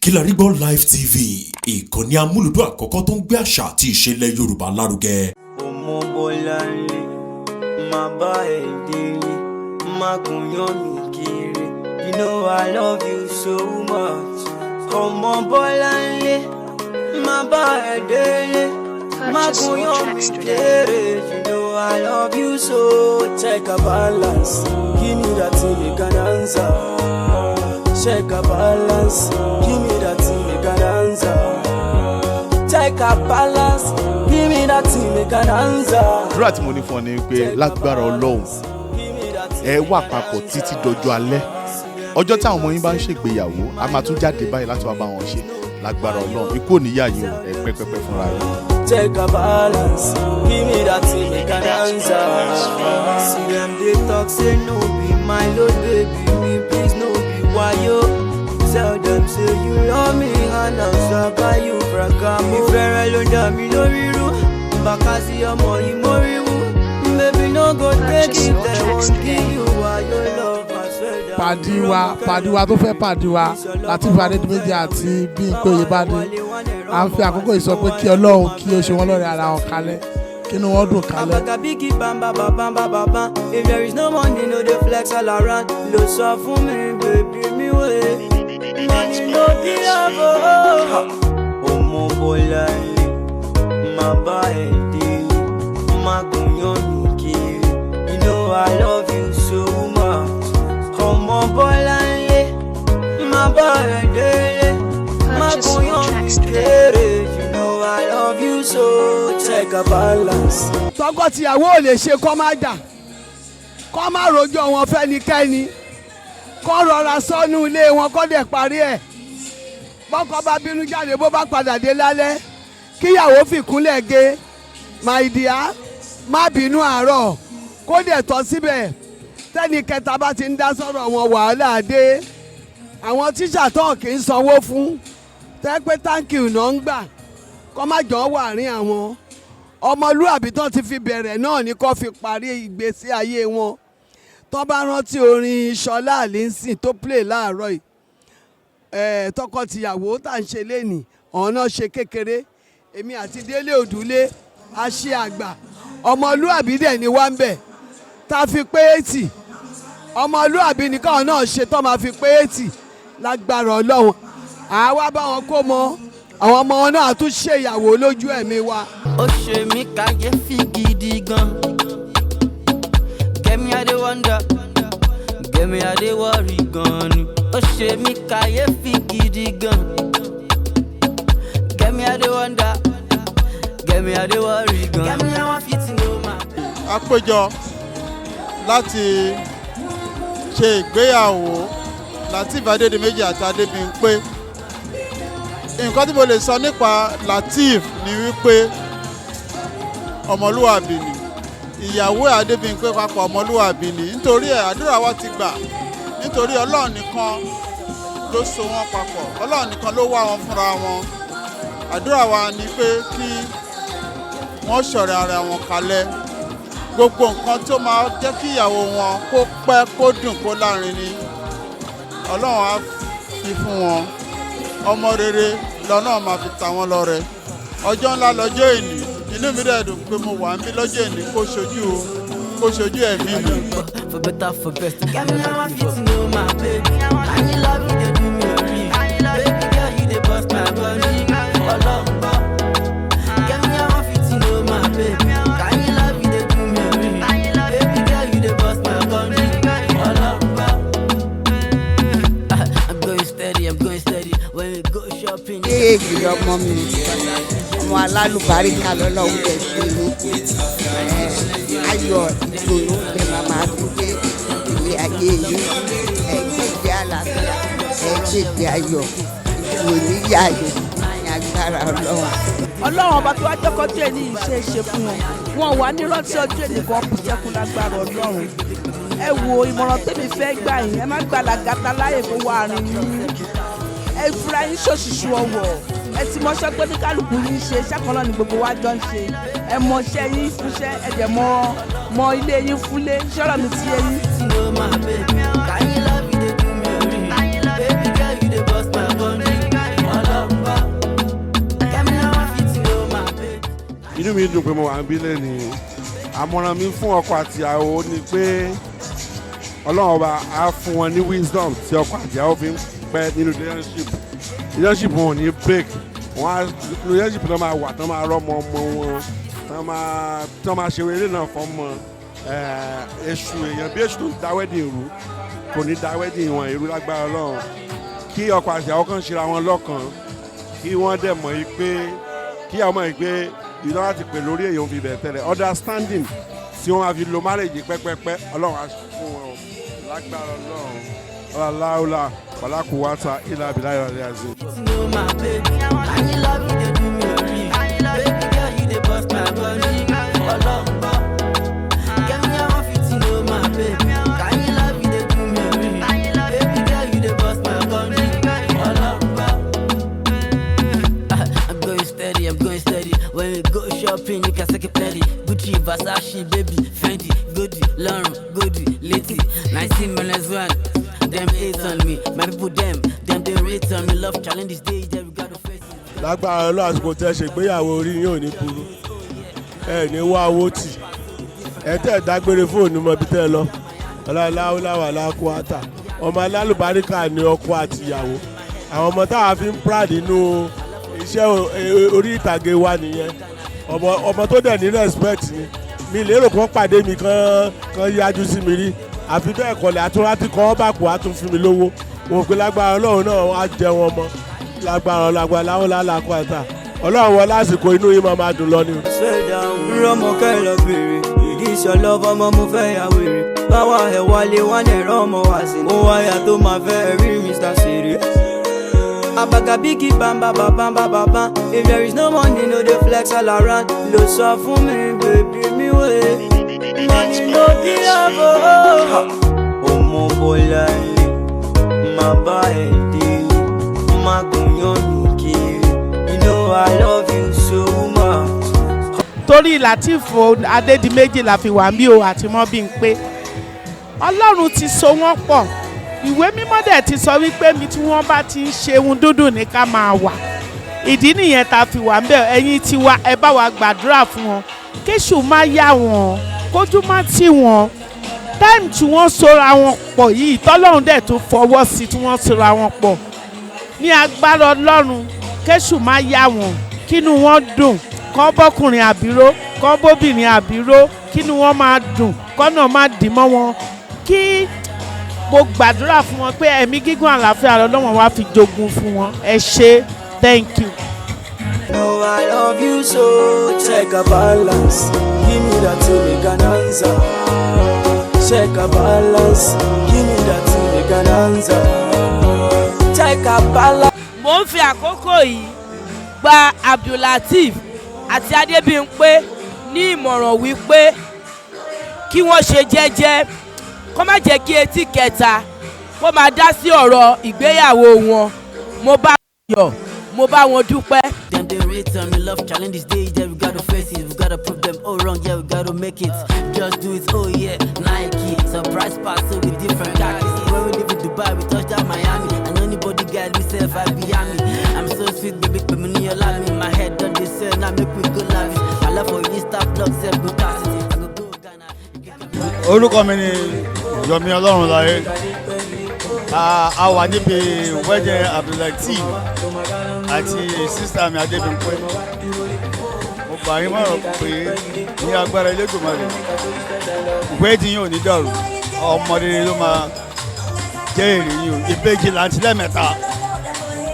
Kilarigbo Live TV, ìkànnì amúlùdún àkọ́kọ́ tó ń gbé àṣà àti ìṣẹ̀lẹ̀ Yorùbá lárugẹ. Ọmọ Bọ́láńlé, máa bá ẹ délé, máa gùnyán mi kiri. You know I love you so much. Ọmọ Bọ́láńlé, máa bá ẹ délé, máa gùnyán mi kiri. You know I love you so. Check a balance, give me that thing make an answer. Check a balance, give me that thing make an answer. Check a balance, give me that thing make an answer. Àdúrà tí mo ní fún ọ ni pé lágbára Ọlọ́run ẹ wà papọ̀ títí dọjọ́ alẹ́. Ọjọ́ tí àwọn ọmọ yín bá ń ṣègbéyàwó a máa tún jáde báyìí láti wá bá wọn ṣe. Lágbára Ọlọ́run ikú ò ní yà yín ẹ pẹ́pẹ́pẹ́ fúnra yín. Check a balance, give me that thing make an answer. See them they talk say no be my load baby, me please no be why you. Tell them say you love me and I'll survive you fraka. Mi fẹ́rẹ̀ ló dá mi lórí rú, bàkà sí ọmọ yìí mórí wú. Baby no go take it, they won't give you why you love my sweater. Pàdíwá tó fẹ́ pàdíwá Lateef Adédìméjì àti Bímpé Oyèbádé. À ń fi àkókò yìí sọ pé kí Ọlọ́run kí ó ṣe wọ́n lọ́rẹ ara wọn kalẹ̀. Kí ni wọ́n dùn kalẹ̀. Abagabigi bamba bamba bamba. If there is no money, no dey flex all around. Lo sọ fún mi, baby mi wé. Money no be love. Ọmọ Bọ́láńlé, máa bá ẹ délé, máa gùnyán mi kiri. You know I love you so much. Ọmọ Bọ́láńlé, máa bá ẹ délé, máa gùnyán mi kiri. You know I love you so. Check a balance. Tọkọ-tìyàwó ò lè ṣe kọ́ má jà, kọ́ má rojọ́ wọn fẹ́nikẹ́ni, kọ́ rọra sọ́nù ilé wọn kọ́ dẹ̀ parí ẹ̀. Bọ́kọ bá bínú jáde bó bá padà dé lálẹ́, kíyàwó fìkúnlẹ̀ gé, my dear, má bínú àárọ̀, kó dẹ̀ tọ́ síbẹ̀. Tẹ́ni kẹta bá ti ń dá sọ̀rọ̀ wọn wàhálà dé. Àwọn tíṣà tó kì í sanwó fún, tẹ́ pé thank you náà ń gbà, kọ́ má jọ wà rí àwọn. Ọmọlúàbí tó ti fi bẹ̀rẹ̀ náà ni kó fi parí ìgbésí ayé wọn. Tó bá rántí orin Ṣọlá Àlínsìn tó play láàárọ̀ yìí, tọkọ-tìyàwó tá à ń ṣe lénìí ọ̀nà ṣe kékeré, èmi àti Délé Òdúlé a ṣe àgbà. Ọmọlúàbí dẹ̀ ni wá ń bẹ̀ tá a fi pé 80. Ọmọlúàbí nìkan náà ṣe tó máa fi pé 80 lágbára Ọlọ́run. Àwa bá wọn kó mọ àwọn ọmọ náà tún ṣe ìyàwó lójú ẹ̀mí wa. Ó ṣe mí kàyéfì gidi gan. Kẹ́mi adé wonder, kẹ́mi adé worry gan ni. Ó ṣe mí kàyéfì gidi gan. Kẹ́mi adé wonder, kẹ́mi adé worry gan. Kẹ́mi àwọn fìtì ló máa bẹ̀. A péjọ láti ṣe ìgbéyàwó Lateef Adédìméjì àti Adébímpé. Nǹkan tí mo lè sọ nípa Lateef ni wípé ọmọlúwàbí ni, ìyàwó Adébímpé papọ̀ ọmọlúwàbí ni. Nítorí ẹ̀ àdúrà wa ti gbà, nítorí Ọlọ́run nìkan ló so wọ́n papọ̀, Ọlọ́run nìkan ló wá wọn fúnra wọn. Àdúrà wa ni pé kí wọ́n ṣọ̀rẹ́ ara wọn kalẹ̀. Gbogbo nǹkan tó máa jẹ́ kí ìyàwó wọn kó pẹ́ kó dùn kó lárinrin Ọlọ́run á fi fún wọn. Ọmọ rere lọ́nà máa fi ta wọ́n lọ́rẹ. Ọjọ́ ńlá lọ́jọ́ èní, inú mi dẹ̀ dùn pé mo wà níbí lọ́jọ́ èní kó ṣojú ẹ̀mí mi. For better for best. Kẹ́mi àwọn fìtì ló máa bẹ̀. Can you love me dey do me a real? Baby girl you dey burst my body. Ọlọ́gbọ́. Kẹ́mi àwọn fìtì ló máa bẹ̀. Can you love me dey do me a real? Baby girl you dey burst my body. Ọlọ́gbọ́. I'm going steady. When we go shopping. Èyí lọmọ mi, ọmọ alálùbáríkà lọ́lọ́run lè ṣe ní. Ayọ̀ ìdùnnú lè máa dúdé ìwé ayé yìí. Ẹ̀gbẹ́gbẹ́ àlàáfíà, ẹ̀gbẹ́gbẹ́ ayọ̀, ìwòníyà ayọ̀ ní agbára Ọlọ́run. Ọlọ́run ọba tó wá jọ́kọ́ tó ẹni ìṣe é ṣe fún wọn. Wọn wà ní rántí ọjọ́ èdè kan kù jẹ́kun lágbára Ọlọ́run. Ẹ wo ìmọ̀ràn tèmi fẹ́ gbà yín, ẹ má gbàlagàtà láyè fún wa rìn yín. Ẹ fura yín ṣòṣìṣú ọwọ́. Ẹ ti mọṣẹ́ pé ní kálukú yín ṣe iṣẹ́ kan náà ni gbogbo wa jọ ń ṣe. Ẹ mọṣẹ́ yín fúnṣẹ́, ẹ dẹ̀ mọ ilé yín fúnlé. Ṣọ́rọ̀ mi ti yé yín. Ló máa bẹ̀. Can you love me dey do me a real? Baby girl you dey burst my body. inú mi dùn pé mo wà ń bí lẹ́ni àmọ̀ràn mi fún ọkọ àti ìyàwó ni pé ọlọ́run ọba á fún wọn ní wisdom tí ọkọ àti ìyàwó fi ń pẹ́ nínú relationship wọn ò ní break wọn á relationship náà máa wà tán máa rọ́mọ ọmọ wọn tán máa ṣe eré náà fọ́mọ èṣù èèyàn bí èṣù tó ń da wedding rú kò ní da wedding wọn irú lágbára ọlọ́run kí ọkọ àti ìyàwó kan ṣera wọn lọ́kàn kí wọ́n dẹ̀ mọ̀ yìí pé kí àwọn mọ̀ yìí pé ìdánwò láti pè lórí èèyàn fi bẹ̀rẹ̀ tẹ́lẹ̀ understanding tí wọ́n máa fi lo marriage pẹ́pẹ́pẹ́ ọlọ́run á fún wọn lágbára ọlọ́run ọláláwùlà wàlákùwátà ilà abilà ìrọ̀lẹ́ àzẹ. When we go shopping, you can take it plenty. Gucci, Versace, baby, Fendi, Goody, Lauren, Goody, Lady. 19-1, them hate on me. My people, them they rate on me. Love challenge this day, we gotta face it. Lágbára Ọlọ́run àsìkò tẹ́ ṣe ìgbéyàwó orí yín ò ní burú. Ẹ ní wá owó tì. Ẹ tẹ́ dágbére fóònù mọ́ bí tẹ́ lọ. Ọláláwùláwà lákúátà. Ọmọ alálùbáríkà ni ọkọ àti ìyàwó. Àwọn ọmọ táwa fi ń pride inú iṣẹ́ orí ìtàgé wa nìyẹn ọmọ tó dẹ̀ ní respect ni mi lérò kó pàdé mi kan yájú sí mi rí àfi bẹ́ẹ̀ kọ́lẹ̀ àtúrátì kan bá kó àtún fún mi lówó wọn pé lágbára ọlọ́run náà á jẹ wọn mọ́ lágbára láwọn lálàkọ́ àtà ọlọ́run wọn lásìkò inú yìí máa dùn lọ ni. rọmọkẹ́ lọ bèrè ìdí ìṣọ̀lọ́ ọmọ mo fẹ́ yà wèrè báwa ẹ̀ wálé wọn ẹ̀rọ ọmọ wá sí mo wáyà tó máa fẹ́ rí Mr. Sere. Abaga biggie bamba bamba bamba. If there is no money, no dey flex all around. Lo sọ fún mi, baby mi wé. Money no be love. Ọmọ bọ́lá ilé, máa bá ẹ̀ délé, máa gùnyàn mi kiri. You know I love you so much. Torí Lateef Adédìméjì la fi wà ń bí o àti Mobimpe. Ọlọ́run ti so wọ́n pọ̀. Ìwé mímọ́ dẹ̀ ti sọ wípé mi tí wọ́n bá ti ń ṣe ohun dúdú ní ká máa wà ìdí nìyẹn tá a fi wà ń bẹ̀ ẹ̀yin tí wa ẹ bá wa gbàdúrà fún wọn kéṣù má yá wọn kójú má tì wọn táìmù tí wọ́n sora wọn pọ̀ yìí tọ́lọ́run dẹ̀ tó fọwọ́ sí tí wọ́n sora wọn pọ̀ ní agbára Ọlọ́run kéṣù má yá wọn kínú wọn dùn kán bọ́kùnrin àbíró kán bóbìnrin àbíró kínú wọn máa dùn kọ́nà má dì mọ́ wọn kí mo gbàdúrà fún wọn pé ẹ̀mí gígùn àlàáfíà lọ́wọ́ wa fi jogun fún wọn ẹ ṣé thank you. No, I love you so. Check a balance, give me that to make an answer. Check a balance, give me that to make an answer. Check a balance. Mo ń fi àkókò yìí gba Abdulateef àti Adébímpé ní ìmọ̀ràn wípé kí wọ́n ṣe jẹ́jẹ́ kó má jẹ́ kí etí kẹta kó máa dá sí ọ̀rọ̀ ìgbéyàwó wọn mo bá yọ̀ mo bá wọn dúpẹ́. Them they rate on me, love challenge this day, yeah, we gotta face it, we gotta prove them all wrong, yeah, we gotta make it. Just do it, oh yeah, Nike, surprise pass, so we different khakis. When we live in Dubai, we touch down Miami, and anybody guide me, say I be me. I'm so sweet, baby, but me you love me. My head done this, now make we go live. My love for Insta blog, say go cast it, I go go Ghana. Orúkọ mi ni Yomi Ọlọ́runláyé. A wà níbi wedding Abdulateef àti sísá mi Adébímpé. Mo gbà yín mọ̀ràn pé ní agbára Elédùmarè wedding yóò ní dàrú ọmọdé ló máa jẹ́ èrè yìí o ìbejì láti lẹ́mẹ̀ta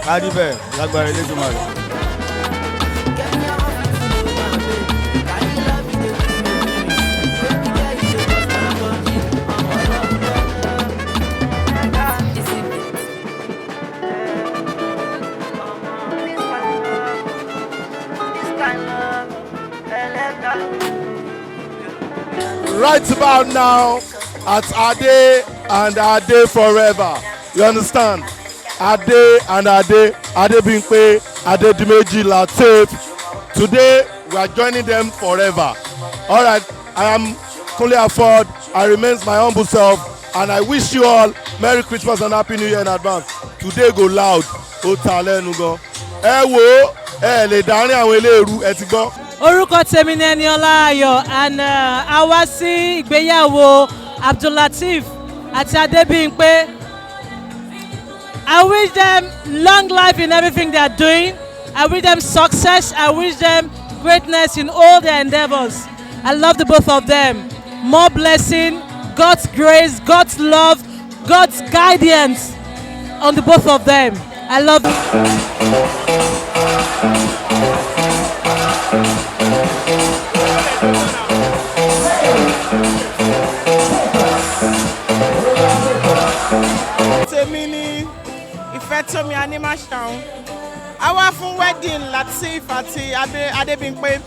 kárí bẹ́ẹ̀ lágbára Elédùmarè. Right about now at Ade and Ade forever. You understand? Ade and Ade, Adebimpe, Adedimeji, Lateef. Today we are joining them forever. All right, I am Kunle Afod. I remain my humble self, and I wish you all Merry Christmas and Happy New Year in advance. Today go loud. Ó ta lẹ́nu gan. Ẹ wo ẹ lè dárin àwọn eléèrú ẹ ti gbọ́. Orúkọ tèmi ni Eniola Ayọ̀ and a wá sí ìgbéyàwó Abdulateef àti Adébímpé. I wish them long life in everything they are doing. I wish them success. I wish them greatness in all their endeavors. I love the both of them. More blessing, God's grace, God's love, God's guidance on the both of them. I love Tèmi ni Ìfẹ́tómi Animashaun. A wá fún wedding Lateef àti Adébímpé.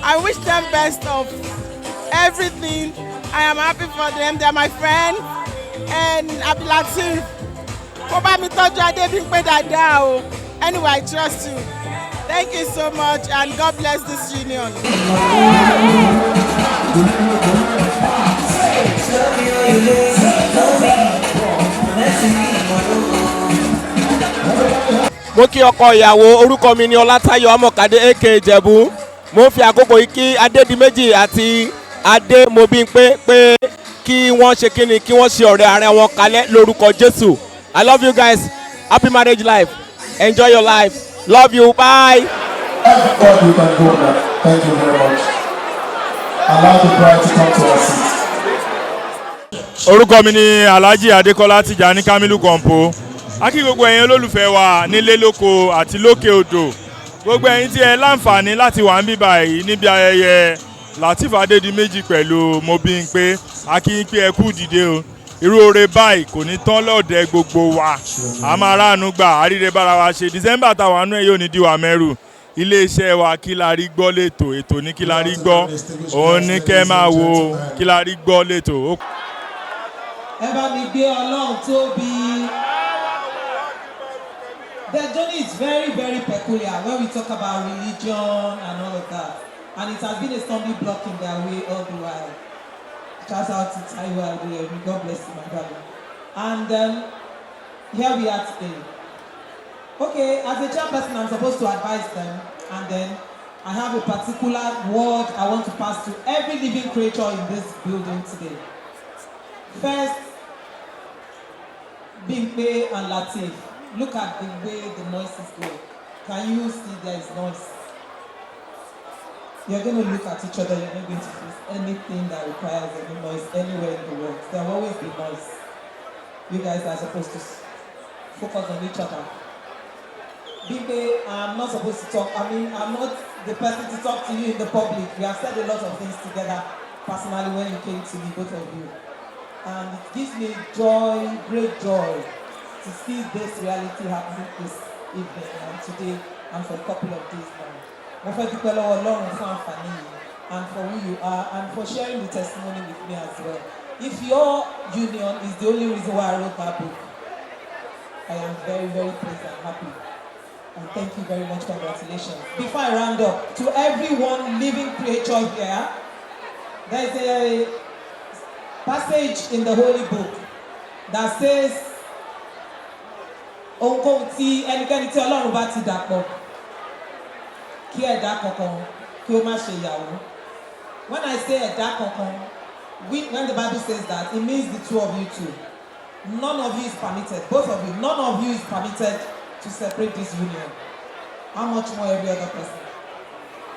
I wish them best of everything. I am happy for them. They are my friend. And Abdulateef, kó bá mi tọ́jú Adébímpé dáadáa o. Anyway, I trust you. Thank you so much and God bless this union. Mo kí ọkọ ìyàwó, orúkọ mi ni Ọlátayọ̀ Amọ̀kadé aka Ìjẹ̀bú. Mo ń fi àkókò yìí kí Adédìméjì àti Adémobímpé pé kí wọ́n ṣe kíni kí wọ́n ṣe ọ̀rẹ́ ara wọn kalẹ̀ lórúkọ Jésù. I love you guys. Happy marriage life. Enjoy your life. Love you. Bye. Everybody you can go now. Thank you very much. Allow the bride to come to us. Orúkọ mi ni Alhaji Adékọ́lá Tìjàní Kamilu Kompo. A kí gbogbo ẹ̀yin olólùfẹ́ wa nílé lóko àti lókè odò. Gbogbo ẹ̀yin tí ẹ láǹfààní láti wà níbí báyìí níbi ayẹyẹ Lateef Adédìméjì pẹ̀lú Mobímpé. A kí yín pé ẹ kú dìde o. Irú oore báyìí kò ní tán lọ́ọ̀dẹ gbogbo wa. A máa ráàánú gbà àríre bára wa ṣe. December táwa nú ẹ̀ yóò ní diwa mẹ́rù. Iléeṣẹ́ wa kí la rí gbọ́ lẹ́tọ̀, ètò ní kí la rí gbọ́. Òun ní kẹ́ máa wo kí la rí gbọ́ lẹ́tọ̀. Ẹ bá mi gbé Ọlọ́run tóbi. The journey is very, very peculiar when we talk about religion and all of that. And it has been a stumbling block in their way all the while. Shout out to Taiwo Adeyemi, God bless you, my brother. And here we are today. Okay, as a chairperson, I'm supposed to advise them. And then I have a particular word I want to pass to every living creature in this building today. First, Bímpé and Lateef. Look at the way the noise is going. Can you see there is noise? You're going to look at each other, you're not going to face anything that requires any noise anywhere in the world. There will always be noise. You guys are supposed to focus on each other. Bímpé, I'm not supposed to talk. I'm not the person to talk to you in the public. We have said a lot of things together personally when you came to me, both of you. And it gives me joy, great joy, to see this reality happening this evening and today and for a couple of days now. Mo fẹ́ dúpẹ́ lọ́wọ́ Ọlọ́run fún àǹfààní yìí and for who you are and for sharing the testimony with me as well. If your union is the only reason why I wrote that book, I am very, very pleased and happy. And thank you very much. Congratulations. Before I round up, to everyone living creature here, there is a passage in the Holy Book that says, ohunkóhun tí ẹnikẹ́ni tí Ọlọ́run bá ti dàpọ̀ kí ẹ̀dá kankan kí ó má ṣe ìyàwó. When I say ẹ̀dá kankan, when the Bible says that, it means the two of you two. None of you is permitted, both of you, none of you is permitted to separate this union. How much more every other person?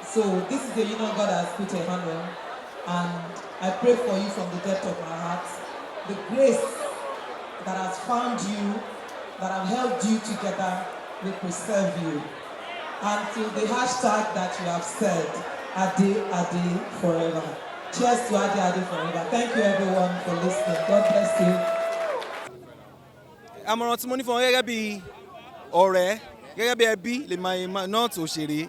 So this is the union God has put a hand on, and I pray for you from the depth of my heart. The grace that has found you, that have held you together, will preserve you. Until the hashtag that you have said, Ade Ade forever. Cheers to Ade Ade forever. Thank you everyone for listening. God bless you. Àmọ̀ràn tí mo ní fún ọ gẹ́gẹ́ bí ọ̀rẹ́, gẹ́gẹ́ bí ẹbí lè máa náà tó ṣeré.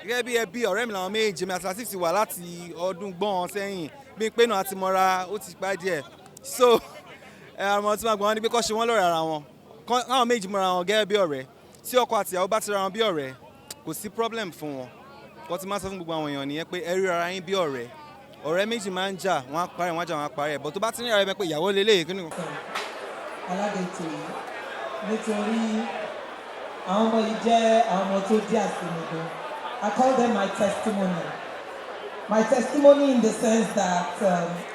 Gẹ́gẹ́ bí ẹbí ọ̀rẹ́ mi làwọn méjì mi àti Lateef ti wà láti ọdún gbọ́n sẹ́yìn. Bímpé náà àti mọ́ra ó ti pẹ́ díẹ̀. So àmọ̀ràn tí màá gbọ́n ní pé kó ṣe wọ́n lọ́rẹ̀ ara wọn. Káwọn méjì mọ́ra wọn gẹ́gẹ́ bí ọ̀rẹ́. Tí ọkọ àti ìyàwó bá ti ra wọn bí ọ̀rẹ́, kò sí problem fún wọn. Kó ti máa sọ fún gbogbo àwọn èèyàn nìyẹn pé ẹ rí ara yín bí ọ̀rẹ́. Ọ̀rẹ́ méjì máa ń jà, wọ́n á parí, wọ́n á jà, wọ́n á parí ẹ̀. Bọ̀ tó bá ti ní ara ẹ pé ìyàwó lélẹ̀ kí ni. Alágẹ̀tò yìí nítorí àwọn ọmọ yìí jẹ́ àwọn ọmọ tó dí àsìmọ̀gbọ́n. I call them my testimony. My testimony in the sense that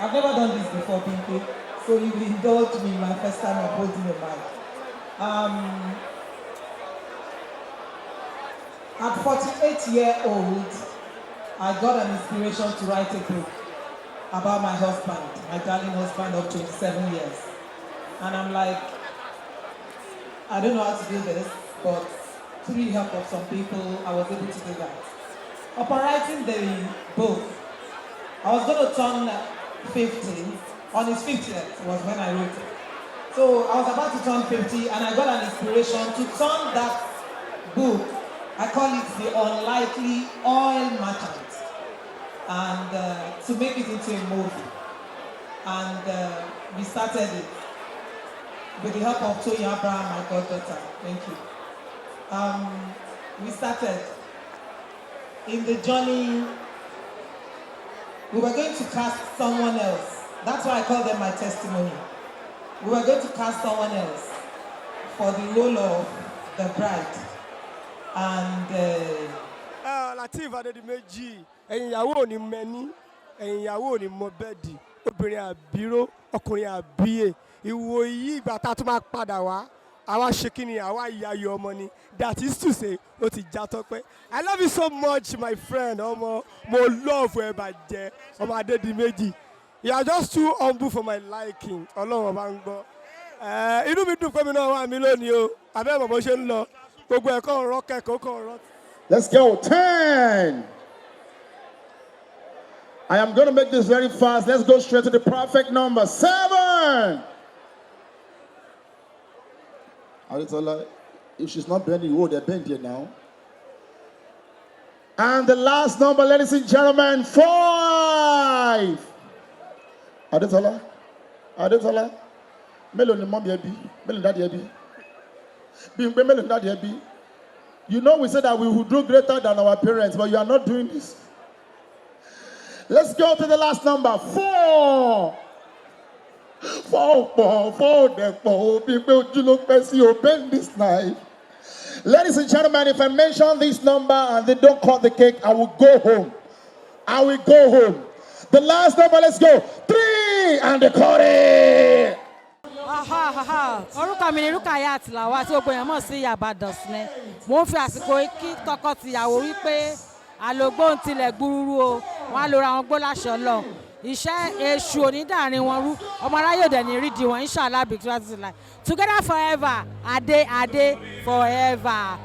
I've never done this before, Binky, so you will indulge me my first time of holding the mic. At 48-year-old, I got an inspiration to write a book about my husband, my darling husband of 27 years. And I'm like, I don't know how to do this, but through the help of some people, I was able to do that. Upon writing the book, I was going to turn 50. On his 50th was when I wrote it. So I was about to turn 50, and I got an inspiration to turn that book, I call it The Unlikely Oil Merchant, and to make it into a movie. And we started it with the help of Toyin Abraham, my goddaughter. Thank you. We started in the journey. We were going to cast someone else. That's why I call them my testimony. We were going to cast someone else for the role of the bride. And Lateef Adedimeji, ẹ̀yin ìyàwó ò ní mẹ́ni, ẹ̀yin ìyàwó ò ní mọ bẹ́ẹ̀dì, obìnrin àbíró, ọkùnrin àbíyè, ìwòyí ìgbà tá a tún máa padà wá, àwa ṣe kí ni, àwa ìyàyò ọmọ ni. That is to say, ó ti já tọ́pẹ́. I love you so much, my friend. Ọmọ mo love ẹ bàjẹ́, ọmọ Adedimeji. You are just too humble for my liking. Ọlọ́run ọba ń gbọ́. Inú mi dùn pé mi náà wà mí lónìí o. Abẹ́ mọ̀ bó ṣe ń lọ. Gbogbo ẹ̀kọ́ ọ̀rọ̀ kẹ̀kọ́ ọ̀rọ̀. Let's go. 10. I am going to make this very fast. Let's go straight to the perfect number. 7. Adetola, if she's not bending, you they're bent here now. And the last number, ladies and gentlemen, 5. Adetola, mélòó ni mom yẹn bí, mélòó ni daddy yẹn bí, Bímpé mélòó ni daddy yẹn bí. You know we said that we would do greater than our parents, but you are not doing this. Let's go to the last number, 4. 4, Bímpé ojú ló pẹ́ sí, open this night. Ladies and gentlemen, if I mention this number and they don't cut the cake, I will go home. The last number, let's go. 3 and the cut. Orúkọ mi ni Rukayat Lawal tí gbogbo èèyàn mọ̀ sí Ìyábàdàn sílẹ̀. Mo ń fi àsìkò kí tọkọ-tìyàwó wípé àlògbóhùn tilẹ̀ gbúrúrú o, wọ́n á lo ra wọn gbó láṣọ lọ. Iṣẹ́ èṣù onídàárín wọn rú, ọmọ aráyé òde ní rídìí wọn, inshallah big trust in life. Together forever, Ade forever.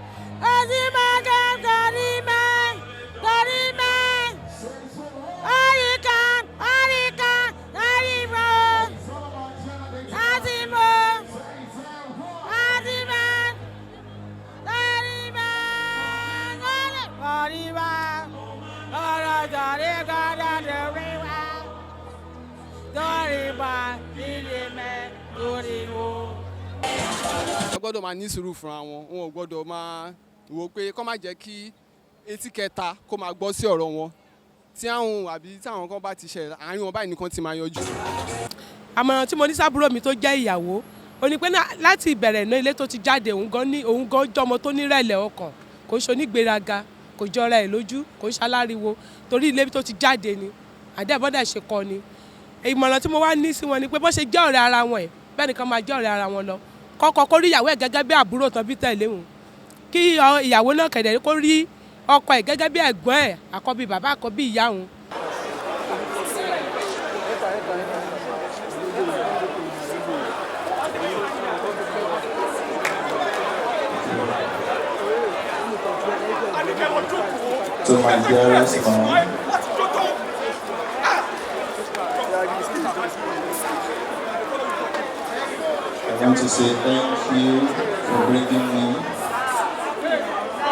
Wọ́n gbọ́dọ̀ máa ní sùúrù fúnra wọn, wọn ò gbọ́dọ̀ máa wò pé kó má jẹ́ kí etí kẹta kó máa gbọ́ sí ọ̀rọ̀ wọn. Tí àwọn àbí tí àwọn kan bá ti ṣẹlẹ̀, àárín wọn báyìí nìkan ti máa yanjú. Àmọ̀ràn tí mo ní sábúrò mi tó jẹ́ ìyàwó, ó ní pé láti ìbẹ̀rẹ̀ náà ilé tó ti jáde òun gan jọmọ tó nírẹ̀lẹ̀ ọkàn, kò ṣe onígbéraga, kò jọra ẹ̀ lójú, kò ṣaláriwo, torí ilé tó ti jáde ni, àdẹ́bọ́dà ṣe kọ́ ni. Ìmọ̀ràn tí mo wá ní sí wọn ni pé bó ṣe jẹ́ ọ̀rẹ́ ara wọn ẹ̀, bẹ́ẹ̀ nìkan máa jẹ́ ọ̀rẹ́ ara wọn lọ. Kọ́kọ́ kó rí ìyàwó ẹ̀ gẹ́gẹ́ bí àbúrò tán bí tẹ̀lé wọn. Kí ìyàwó náà kẹ̀dẹ̀ kó rí ọkọ ẹ̀ gẹ́gẹ́ bí ẹ̀gbọ́n ẹ̀, àkọ́bí bàbá àkọ́bí ìyá wọn. To my dearest mom, I want to say thank you for bringing me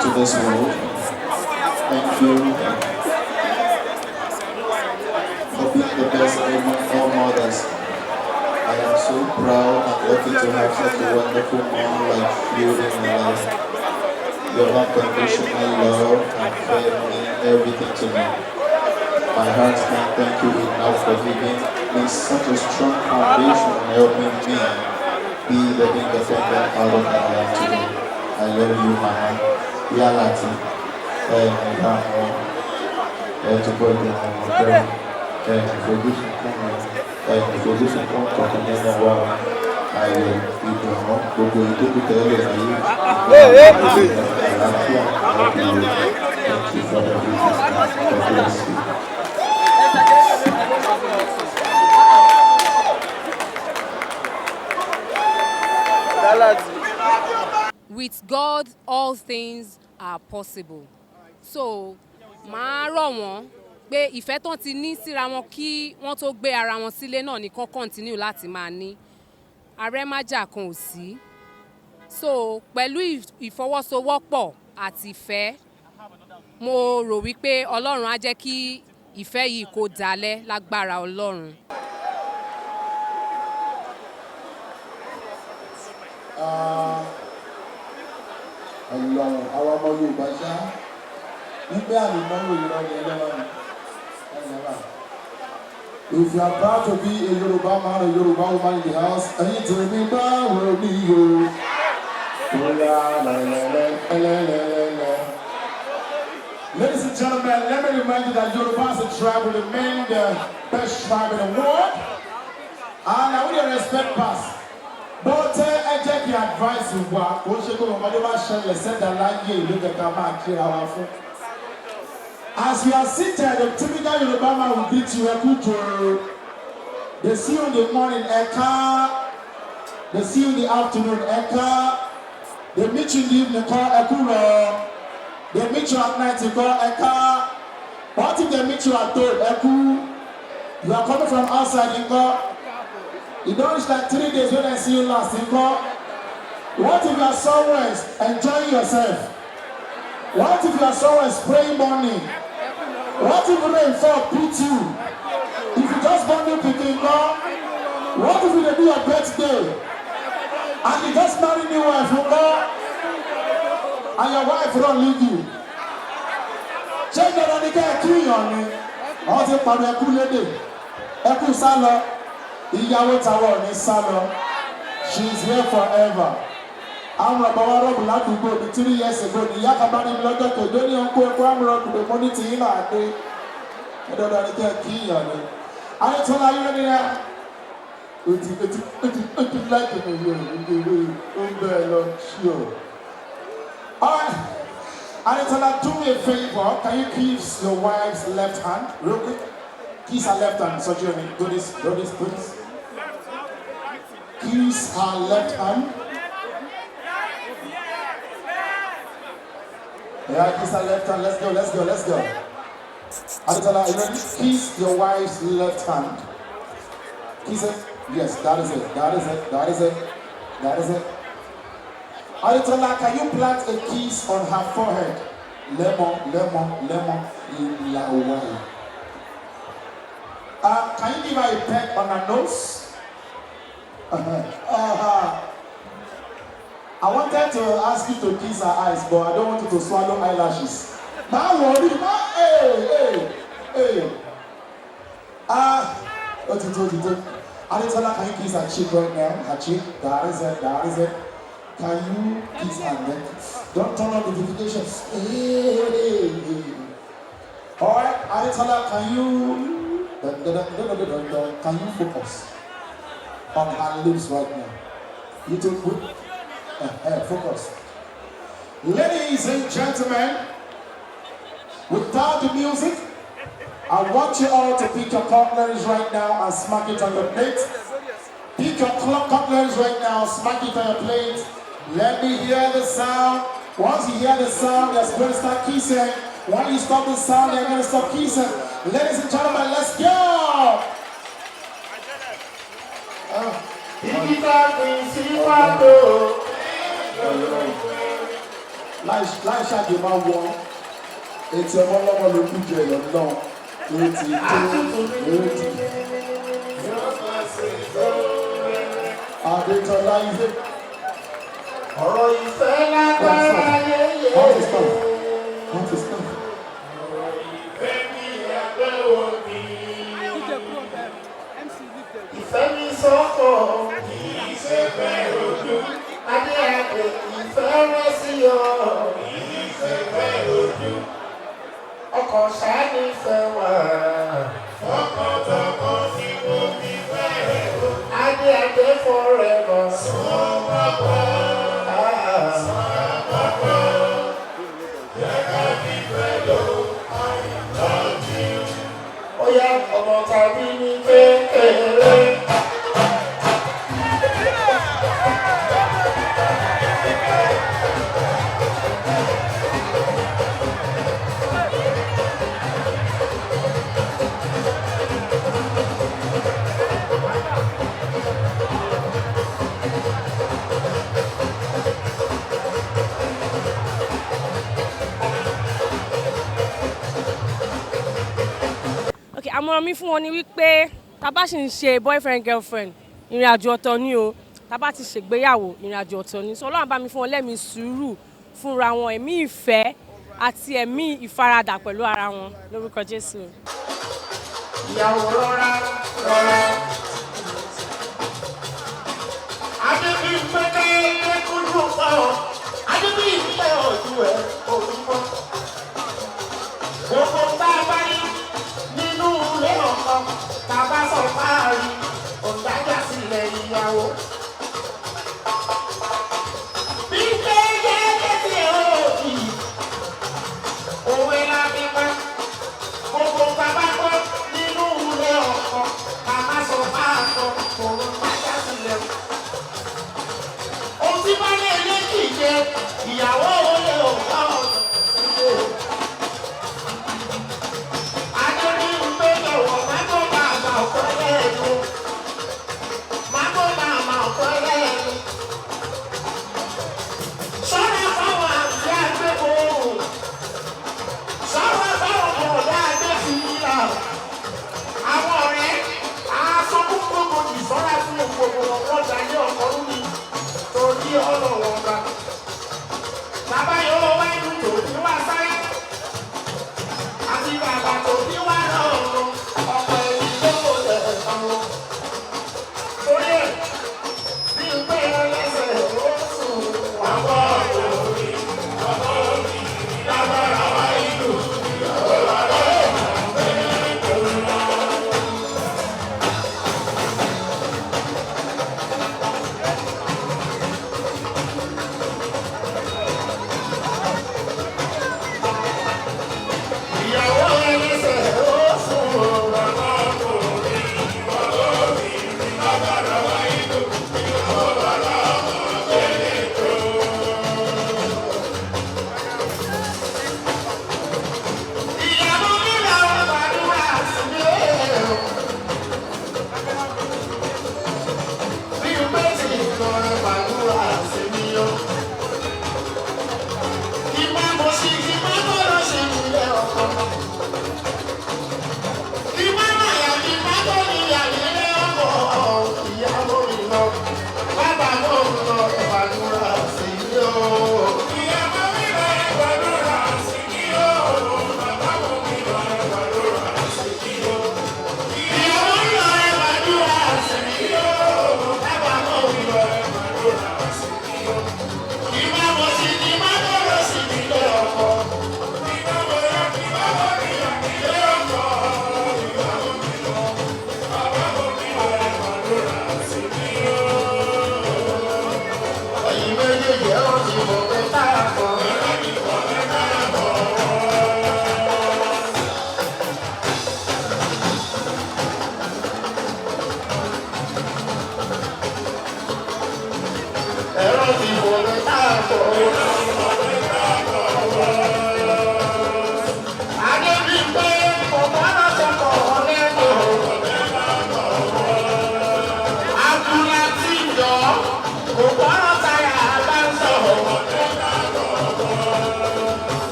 to this world. Thank you for being the best among all mothers. I am so proud and lucky to have such a wonderful mom like you in my life. Your unconditional love and family, everything to me. My heart can't thank you enough for giving me such a strong foundation and helping me be the independent adult that I am today. I love you, Mama. Yalati. ìfojúsùn fún ọkàn nínú wa ayọ̀ ìdùnnú gbogbo ìdókòtò tẹ́lẹ̀ ayé àlàáfíà ọ̀gbìn ẹ̀kí fọ́dọ̀ bí ọ̀gbìn sí. With God, all things are possible. So, màá rọ̀ wọ́n pé ìfẹ́ tán ti ní síra wọn kí wọ́n tó gbé ara wọn sílé náà ni kán continue láti máa ní. Arẹ́májà kan ò sí. So, pẹ̀lú ìfọwọ́sowọ́pọ̀ àti ìfẹ́, mo rò wípé Ọlọ́run á jẹ́ kí ìfẹ́ yìí kó dalẹ̀ lágbára Ọlọ́run. Ọlọ́run àwọn ọmọ Yorùbá ṣá nígbà àlùmọ́rò ìrọ̀lẹ́ ẹlẹ́wọ̀n. If you are proud to be a Yoruba man or Yoruba woman in the house, ẹ̀yin tí mi bá wọ̀ mí o. Ladies and gentlemen, let me remind you that Yoruba is a tribe will remain the best tribe in the world. And I will respect pass. But ẹ jẹ́ kí advice wa kò ṣe kó ọmọdé bá ṣẹlẹ̀ sẹ́dá láyé ìlú kẹta máa kíra wa fún. As you are seated, the typical Yoruba man will greet you, Ekujo. They see you in the morning, Eka. They see you in the afternoon, Eka. They meet you in the evening, call Ekuro. They meet you at night, you call Eka. What if they meet you at third, Eku? You are coming from outside, you call. You don't reach like 3 days when I see you last, you call. What if you are somewhere enjoying yourself? What if you are somewhere spraying money? What if rain fall beat you? If you just born new pikin go, what if you do your birthday? And you just marry new wife go, and your wife don't leave you. Change the radical ẹkú yàn ni. Wọ́n ti pàdé ẹkú lédè. Ẹkú sálọ. Ìyàwó tàwọn ò ní sálọ. She is here forever. Àwọn ọ̀bà wa rọ̀bù ládùúgbò ní 3 years ago ní ìyá kan bá ní lọ́jọ́ kejì ó ní ọkọ̀ ẹ̀kọ́ àmúrọ̀bù lè mọ́ ní ti yín náà dé. Ẹ̀dọ́dọ̀ ni kẹ́ kí ìyàn ni. Ayétọ́lá ayé ni ẹ. O ti láìpẹ́ mi yóò ní ó ń bẹ́ẹ̀ lọ sí o. Alright, Ayétọ́lá, do me a favor. Can you kiss your wife's left hand real quick? Kiss her left hand. So Jeremy, do this. Kiss her left hand. Yeah, kiss her left hand. Let's go. Aditola, you ready? Kiss your wife's left hand. Kiss it. Yes, that is it. Aditola, can you plant a kiss on her forehead? Lemon, in Hawaii. Can you give her a peck on her nose? I wanted to ask you to kiss her eyes, but I don't want you to swallow eyelashes. Hey. Aditola, can you kiss her cheek right now? Her cheek, that is it. Can you kiss her neck? Don't turn on notifications. Hey. Alright, Aditola, can you focus on her lips right now? You took good? Focus. Ladies and gentlemen, without the music, I want you all to pick your cutleries right now and smack it on your plate. Pick your cutleries right now, smack it on your plate. Let me hear the sound. Once you hear the sound, you're going to start kissing. When you stop the sound, you're going to stop kissing. Ladies and gentlemen, let's go! Láì ṣàgbé máa wọ etí ọmọ ọlọ́mọ ló kú jẹ lọ́nà etí Adétọ́lá Ifẹ̀. Ọ̀rọ̀ ìfẹ́ lágbára yẹyẹ. What is that? Ìfẹ́ mi ẹgbẹ́ òní. Ìfẹ́ mi sọ́kọ̀. Kìí ṣe fẹ́ ojú. Adé àgbẹ̀ ìfẹ́ rẹ̀ sí ọ. Kìí ṣe fẹ́ ojú. àmọ̀ràn mi fún wọn ni wípé tá bá sì ń ṣe boyfriend girlfriend ìrìn àjò ọ̀tọ̀ ni o tá bá ti ṣègbéyàwó ìrìn àjò ọ̀tọ̀ ni so Ọlọ́run bá mi fún wọn lẹ́mìí sùúrù fúnra wọn ẹ̀mí ìfẹ́ àti ẹ̀mí ìfaradà pẹ̀lú ara wọn lórúkọ Jésù. ìyàwó rọra rọra adébí pẹ́kẹ́ kúrú pa ọ́ adébí ìpẹ́ ọ̀dù ẹ̀ òfìfọ́ gbogbo tá a bá rí nínú ilé ọkọ tá a bá sọ fáàrí ọ̀dájà sílẹ̀ ìyàwó. bí kéèké tí ẹ ò kì í òwe la fi pa gbogbo bàbá kọ́ nínú ilé ọkọ tá a bá sọ fáàkọ òun ọ̀dájà sílẹ̀. ohun tí bá lè lé kì í jẹ ìyàwó olè ọ̀gá ọ̀dọ̀. Bàbá yóò wá inú tòbí wá sáyé àti bàbá tòbí wá lọ́rùn ọ̀pọ̀ èyí ló lẹ̀ ọ̀run. Torí ẹ̀ bí n pé ẹlẹ́sẹ̀ ó sùn wá bọ́ òbí lágbára wá ìlú ìyàwó wá lọ́rùn.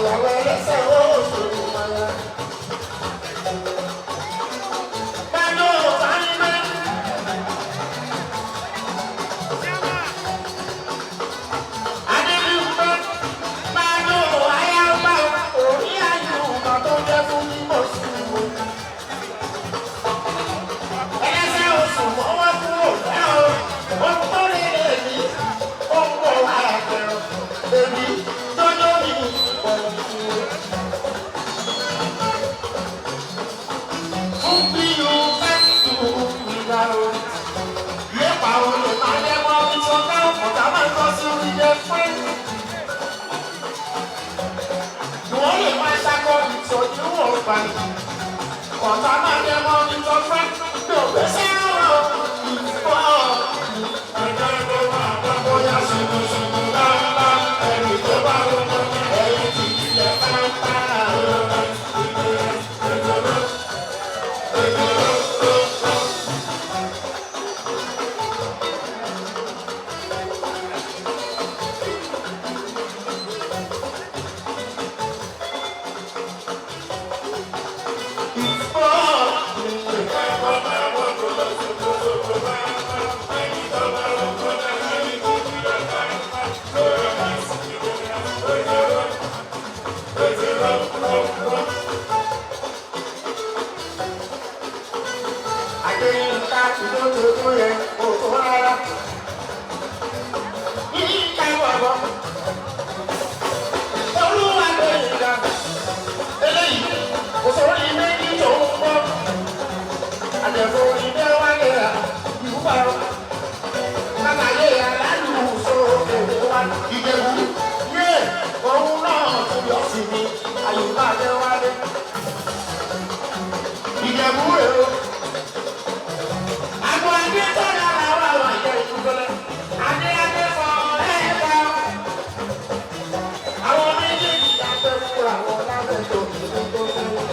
ìyàwó ẹlẹ́sẹ̀ oṣù mọ́lá. Báyọ̀ sáyé mẹ́. Adébíyúmẹ́ báyọ̀ ayáwá orí àyùbá tó jẹ́ fún mímọ́ sí i. Ẹlẹ́sẹ̀ oṣù mọ́wọ́ kúrò lẹ́ọ̀ wọ́n kórè èmi ó ń bọ̀ wá àjẹrò èmi tọ́jọ́ mi pọ̀lọ̀ sí i. Fún bí o fẹ́ tu ìgbà o. Lépa o lè máa lẹ́wọ́ bí tó ká ọ̀tá máa ń kọ́ sí orí jẹ fún. Ìwọ́n lè máa ṣakọ ìtọ́jú wọn gbà ní. Ọ̀tá máa lẹ́wọ́ bí tó fẹ́. Mi ò gbèsè ọ̀rọ̀ ìfọ̀. Ẹ̀jẹ̀ ló máa bá bóyá ṣubú láńlá. Ẹni tó bá wọlé ẹ̀yìn tí ilẹ̀ máa ń bá àwọn Adéyínká ìdókòwò yẹn kò tó rárá. Yínká bọ̀bọ̀. Olúwa Adéyínká. Eléyìí kò sórí méjì tó ń bọ̀. Àjẹ̀bọ̀ ìdẹ́ wáyé rà ìwúbà rọ̀. Kàkàyé aláàlú sókè wá ìjẹ̀bù. Yé òun náà tún yọ sí mi. Àyùbá jẹ́ wálé. Ìjẹ̀bù rẹ̀ o. Àgọ́ adé tó dára wà wà jẹ́ ìdúgbòlẹ̀. Adé adé fọ ẹ̀ẹ́dá. Àwọn méjèèjì dábẹ́ fúra wọn lábẹ́ tó ìlú tó fún wọn.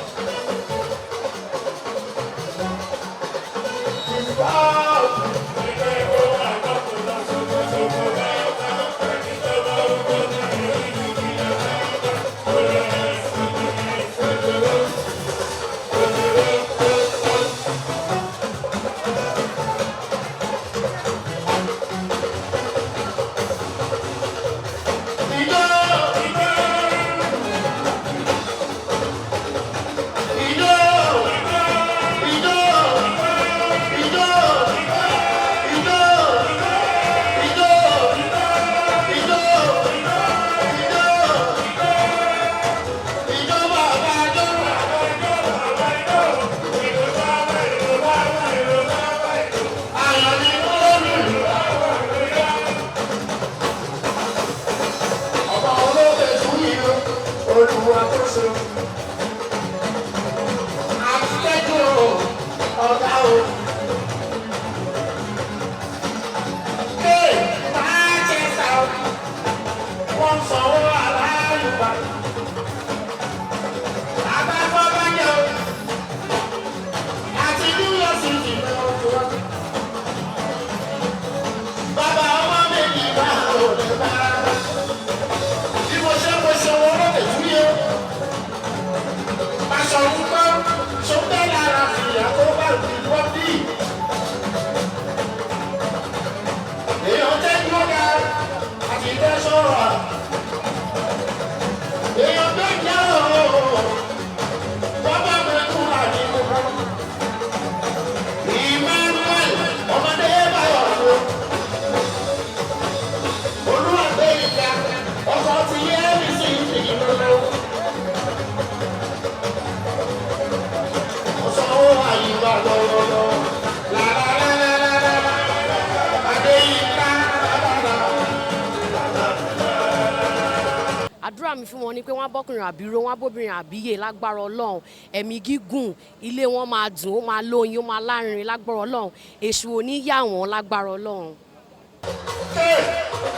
àdúrà mi fún wọn ni pé wọ́n bọ́kùnrin àbíró wọ́n bóbìnrin àbíyè lágbára Ọlọ́run ẹ̀mí gígùn ilé wọn máa dùn ó máa lóyin ó máa lárinrin lágbára Ọlọ́run èṣù ò ní yà wọ́n lágbára Ọlọ́run.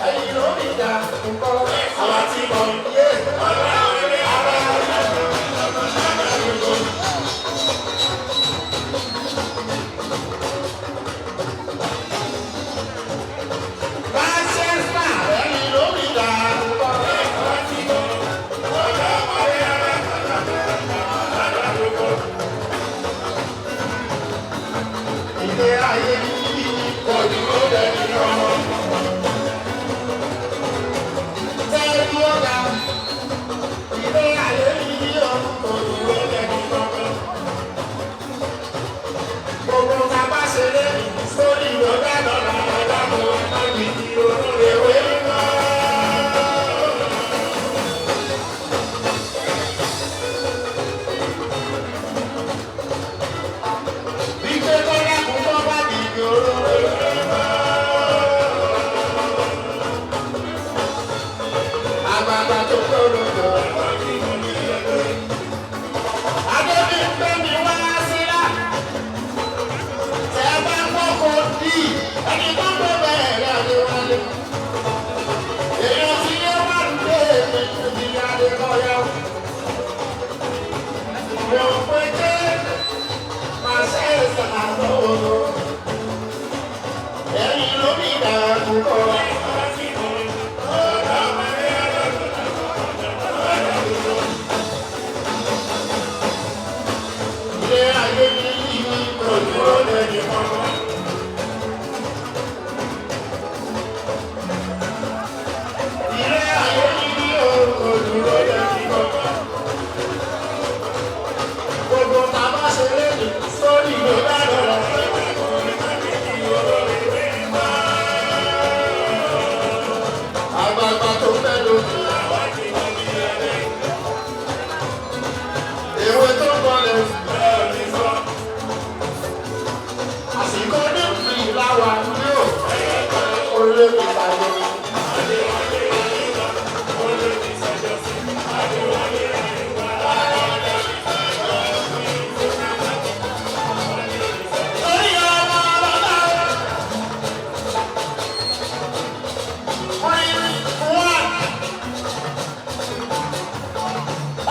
ẹ̀yin ló ní ìdá nǹkan àwọn àti ìbọn yé ọ̀rọ̀ ara Manchester ẹ̀yin ló ní ìdá nǹkan àwọn àti ìbọn. bàbá tó kóró jọ. Adébímpé mi wá síra. Tẹ́ bá kọ́kọ́ dì ẹni tó gbé bẹ́ẹ̀ Adéwálé. Èèyàn tí yé wà lóde mi ní Adékọ́yá. Mi ò pé jẹ́ màá ṣe é sàlọ́. Ẹ̀yin ló bí ìdààmú kọ́. Ilé ayé ní ìlú ìdúró lẹ́yìn mọ́. Ilé ayé ní ìdúró lẹ́yìn mọ́. Gbogbo tàbá ṣe lé ní sórí ló dára rẹ̀. Àgbàgbà tó fẹ́ lójú. Èwe tó kọlẹ̀ àsìkò ní ìlàwà ní ò orílẹ̀ èdè ìtàgé. Orí ọmọ ọlọ́lá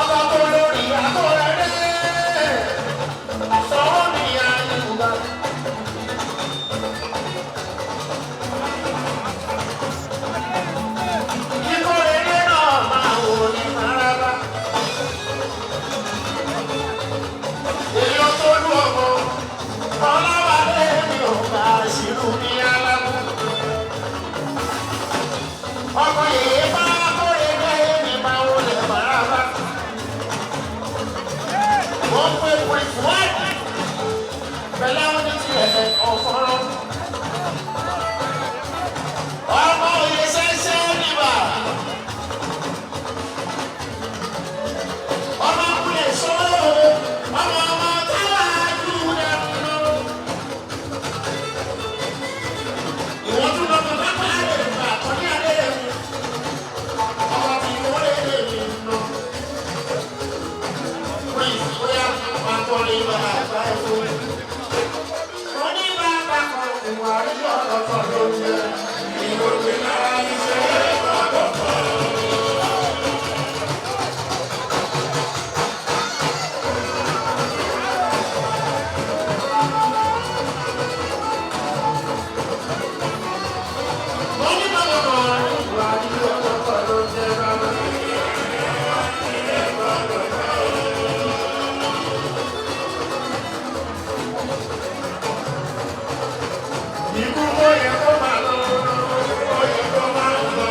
ọba tó lórí àkọ́rẹ́rẹ́ sọ́wọ́ mi àyùbá. Ìkórèdé náà máa wò ní maraba. Èèyàn tó lú ọmọ ọlọ́wàlé mi ò bá ṣìlú ní alábù. Ọkọ yèyé bá kórèdé mi máa wọlé maraba. Wọ́n pé pẹ̀fúwádì pẹ̀lú àwọn ní tilẹ̀ ọ̀fọ́rọ́. Ọmọ òye ṣẹ́ṣẹ́ níbà. Ọmọ kúlẹ̀ sọ́ọ́. Ọmọ táwa dúró lọ. Ìwọ́n tún lọ́kọ̀ pápá rẹ̀ fà kọ́ ní adé rẹ̀ mú. Ọmọ tí wọ́n lè lè mi nù. Prince bóyá máa kọ́ ní bàbá àgbà ẹ̀fọ́. Oníbàbà kan ìwà rí ọ̀rọ̀ kan ló ń jẹ. Ìgbòkè náà iṣẹ́ ọ̀pọ̀ kan. Oníbàbà kan ìwà rí ọ̀rọ̀ kan ló ń jẹ bàbá. Ikú kó yẹ kó máa lọ, kó yẹ kó máa lọ.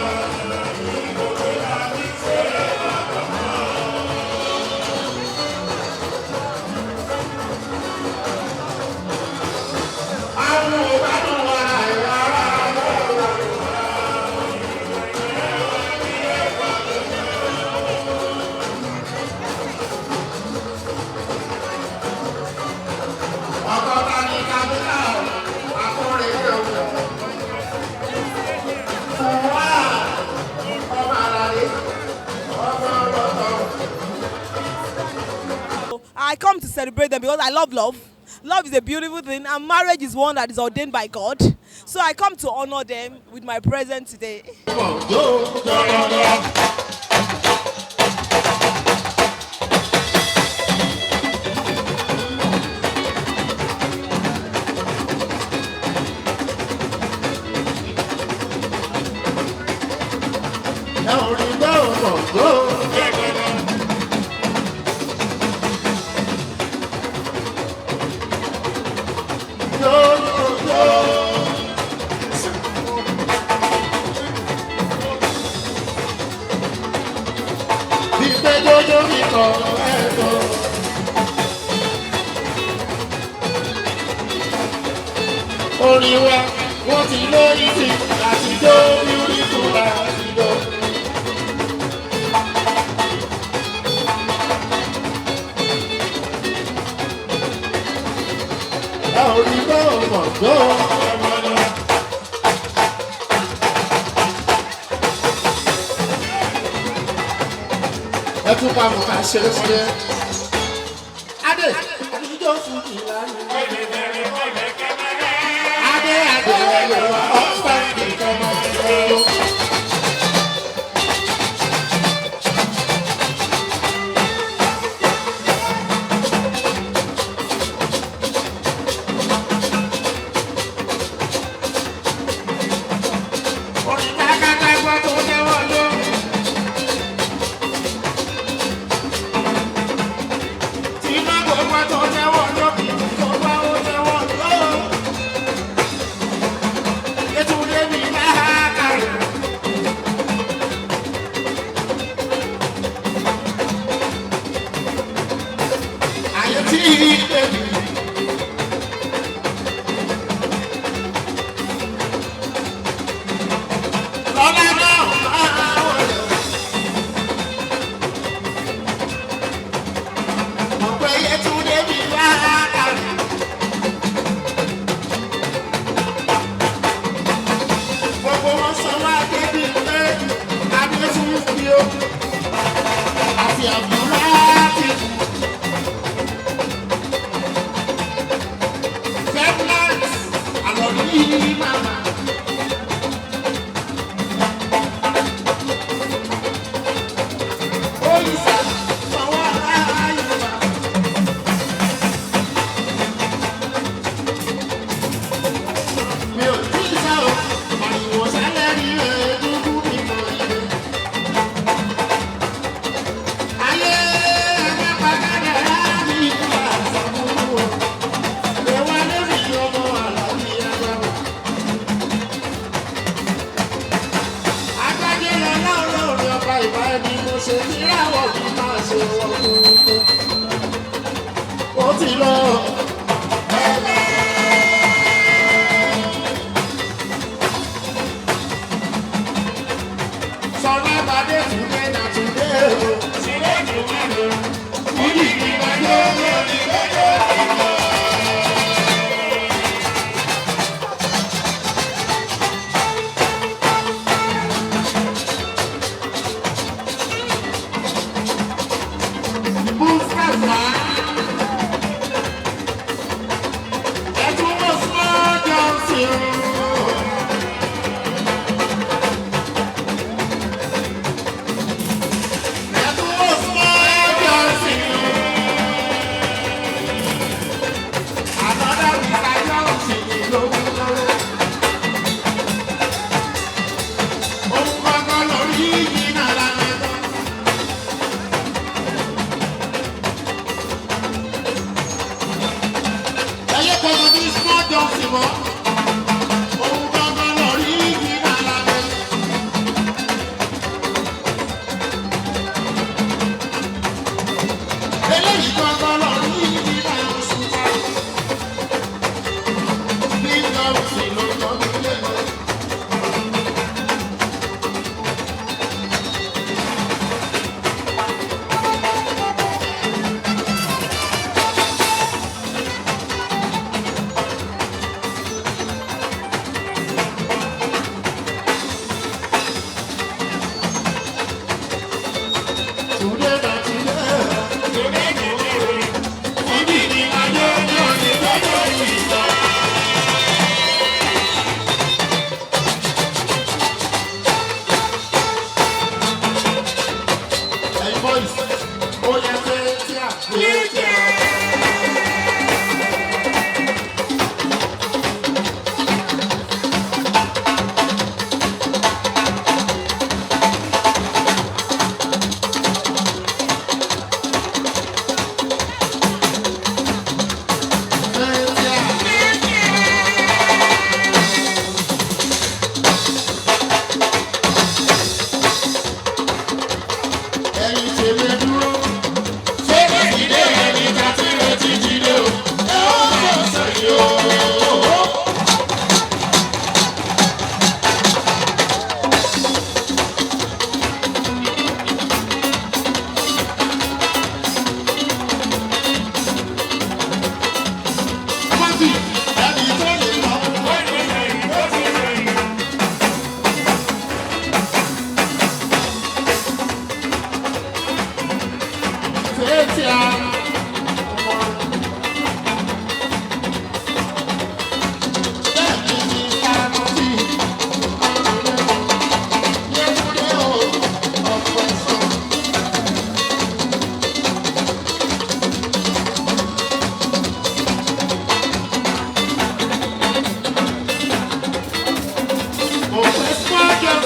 Ìgbòkè náà iṣẹ́ ọ̀pọ̀ kan. Àwọn òbádùn wa ìyára lọ́wọ́. Ọkọ̀ ta ni kábílà akọrin ẹ̀rọ. Fún wa ọmọ àlàyé ọmọ ọlọ́tọ̀. I come to celebrate them because I love love. Love is a beautiful thing, and marriage is one that is ordained by God. So I come to honor them with my presence today. Ẹ ò rí bẹ́ẹ̀ ọ̀pọ̀ tó. Ìgbẹ́ jọjọ́ mi kọ̀ ẹ̀kọ́. Orin wa wọ́n ti lóyún sí àtijọ́ beautiful àtijọ́. Ẹ ò rí bẹ́ẹ̀ ọ̀pọ̀ tó. ẹ tún pa mọ̀ ká ṣeré ṣeré. Adé àdìjọ́ fún ìlànà. Adé Yorùbá ọ̀pá nìkan máa ń lọ.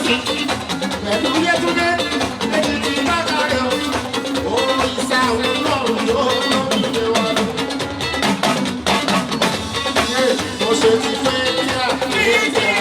sí pẹ̀lú yẹtúndé èyí tí bàbá rẹ̀ o ìsà òun náà yóò lórí ilé wa lọ. Mo ṣe ti fẹ́ kí a lè jẹ́.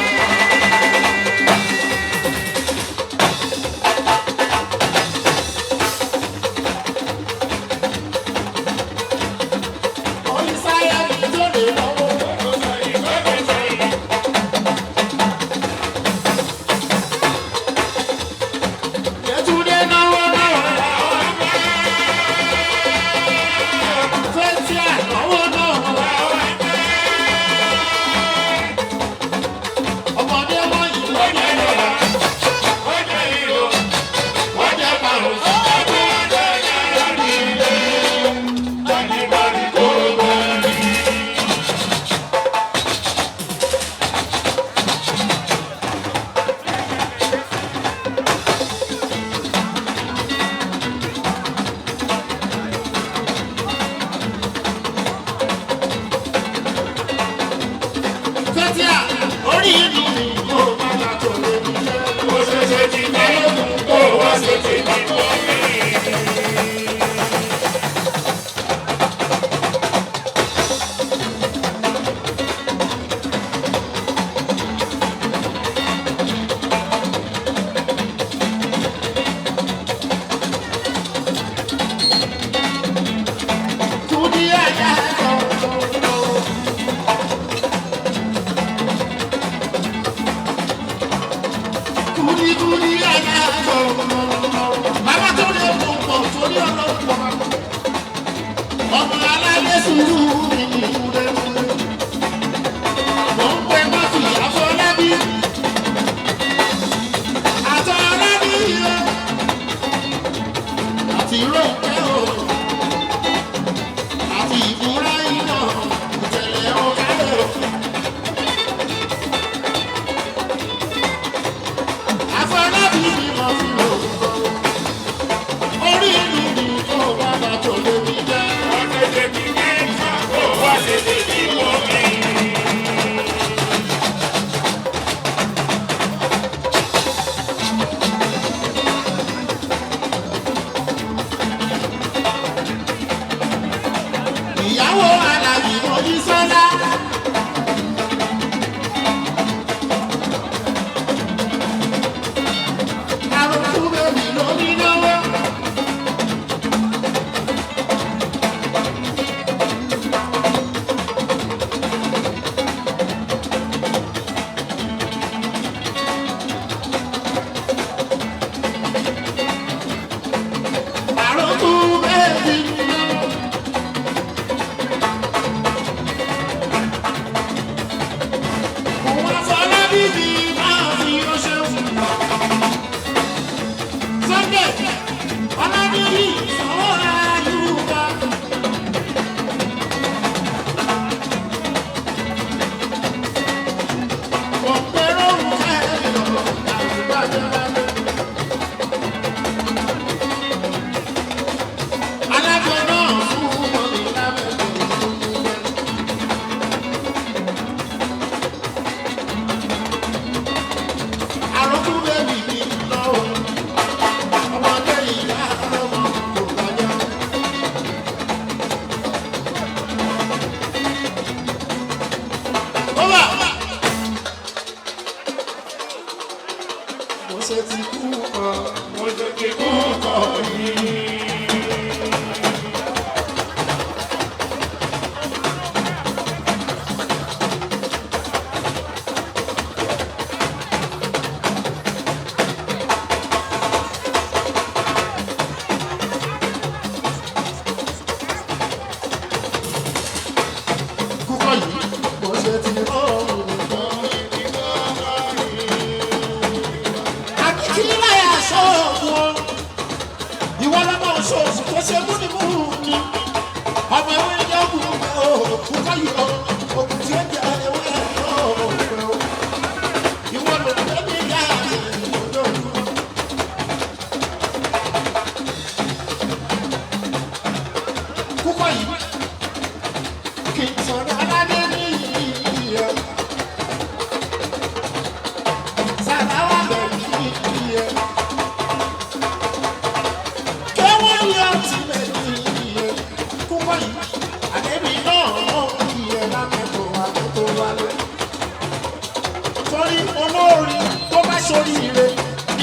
sórí ire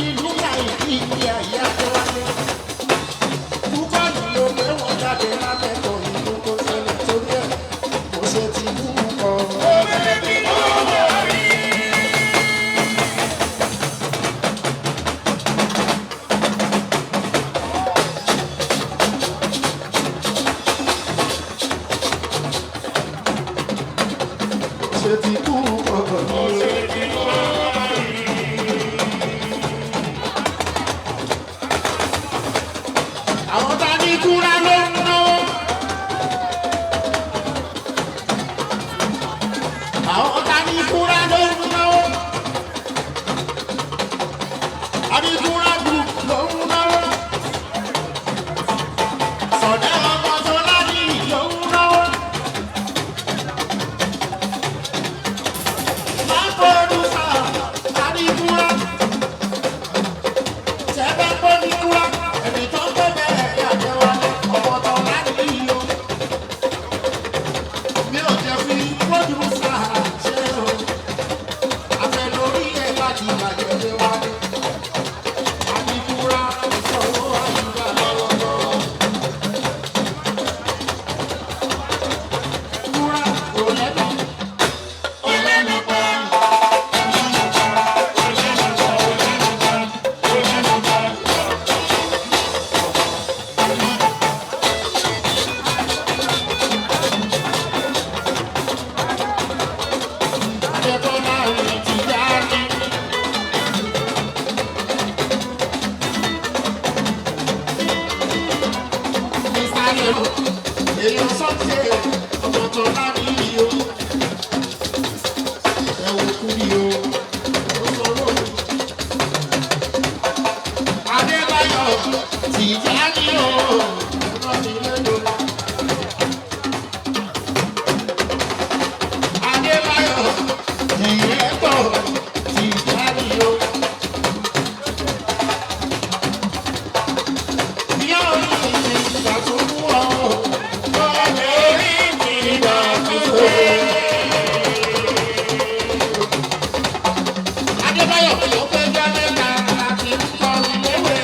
ìlú yàìkí ní ayé adéwálé púpọ̀ nílò pé wọ́n jáde lábẹ́tọ̀ ìlú kó ṣẹlẹ̀ torí ẹ̀ kò ṣe ti mú kọ́. Ṣé ti kú ọ̀gọ̀ ní àwọn tá ní kúra ló ń náwó. Àwọn tá ní kúra ló ń náwó. Àdìkúra group ló ń náwó. Sọ̀dẹ̀ ọmọ tó láti ló ń náwó. Producer, Adikura, Sẹ́fẹ̀ Pọ́nìkúra, ẹ̀mí tó ń bẹ̀rẹ̀ ẹ̀yà àjẹwà, ọmọ tó láti yíyọ. Mi ò jẹ́ fi producer ṣe o, àfẹ lórí ẹ̀ láti bàjẹ́ lé wá ní. Adikura, ìṣòro àyíká lọ́wọ́lọ́wọ́. Kúra, kò lẹ́nu, ó lẹ́nu pa. Èèyàn sọ́ọ̀tì ọmọ tó bá ní ìyí o. Ẹ wò kú ni o. Ó sọ̀rọ̀ mi. Adébáyọ̀ Tìjà ní o. Ọ̀nà mi lẹ́nu. Adébáyọ̀ Tìyẹ́tọ̀ Tìjà ní o. Ìyá orí mi ìgbà tó mú ọ. Adébáyọ̀ ló pé jẹ́ mẹ́ta láti ń kọrin léwé.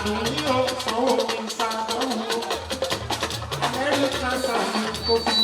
àdùnní o sanwó mi ṣàdánwò amẹ́ríkà sàmì kófí.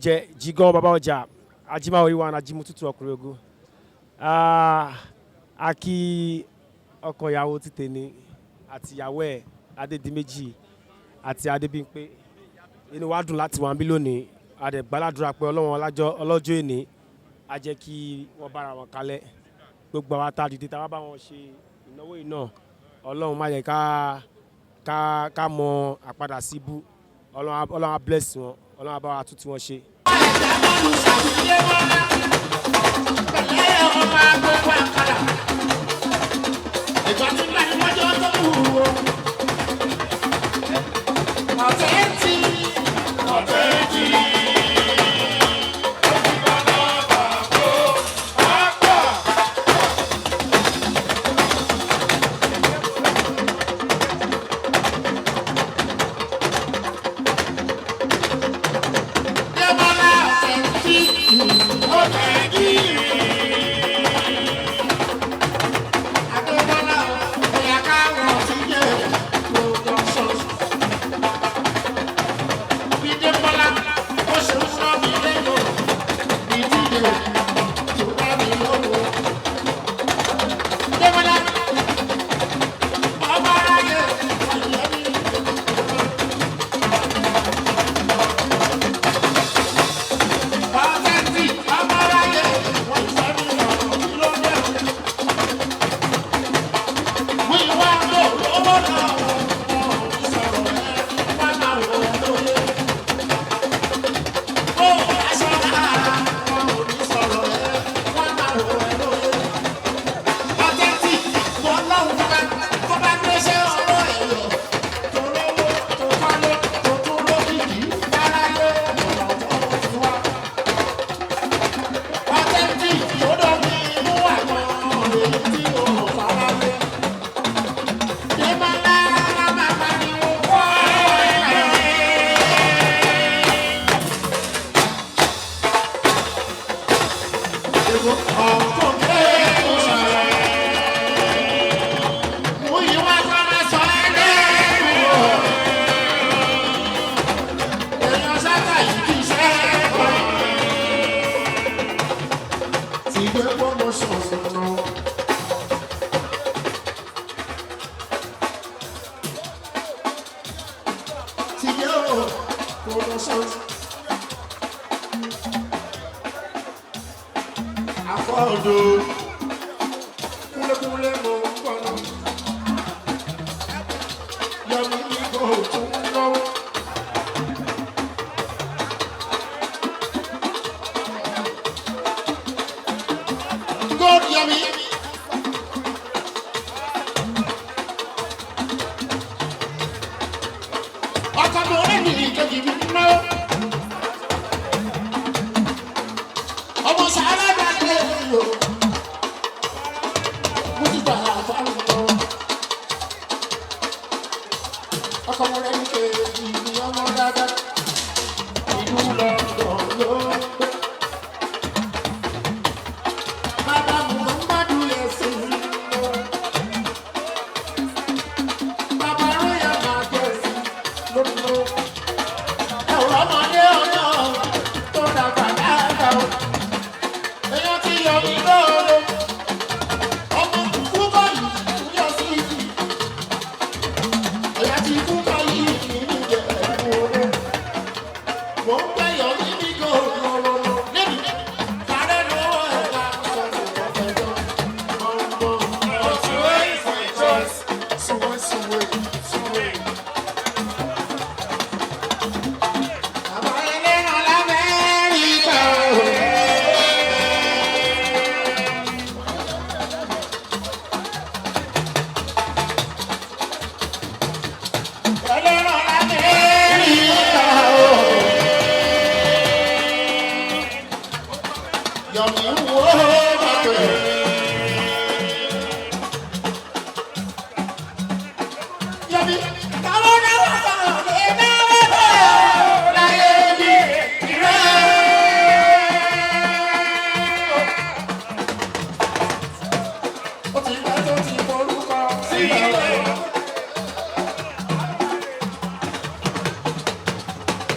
jẹ jígan bàbá ọjà ajímáwòrí wa ajímútútù ọkùnrin ogun a kí ọkọ ìyàwó títẹ ní àti ìyàwó ẹ̀ Adédìméjì àti Adébímpé inú wa dùn láti wà ń bí lónìí àdẹ̀gbàládùra pé ọlọ́wọ́n ọlọ́jọ́ èní á jẹ́ kí wọ́n bára wọn kalẹ̀ gbogbo àwọn tá a dìde tá a bá wọn ṣe ìnáwó yìí náà ọlọ́run má yẹ ká mọ àpadà sí ibú ọlọ́run á bless wọn ọlọ́run á bá wa tún tí wọ́n ṣe.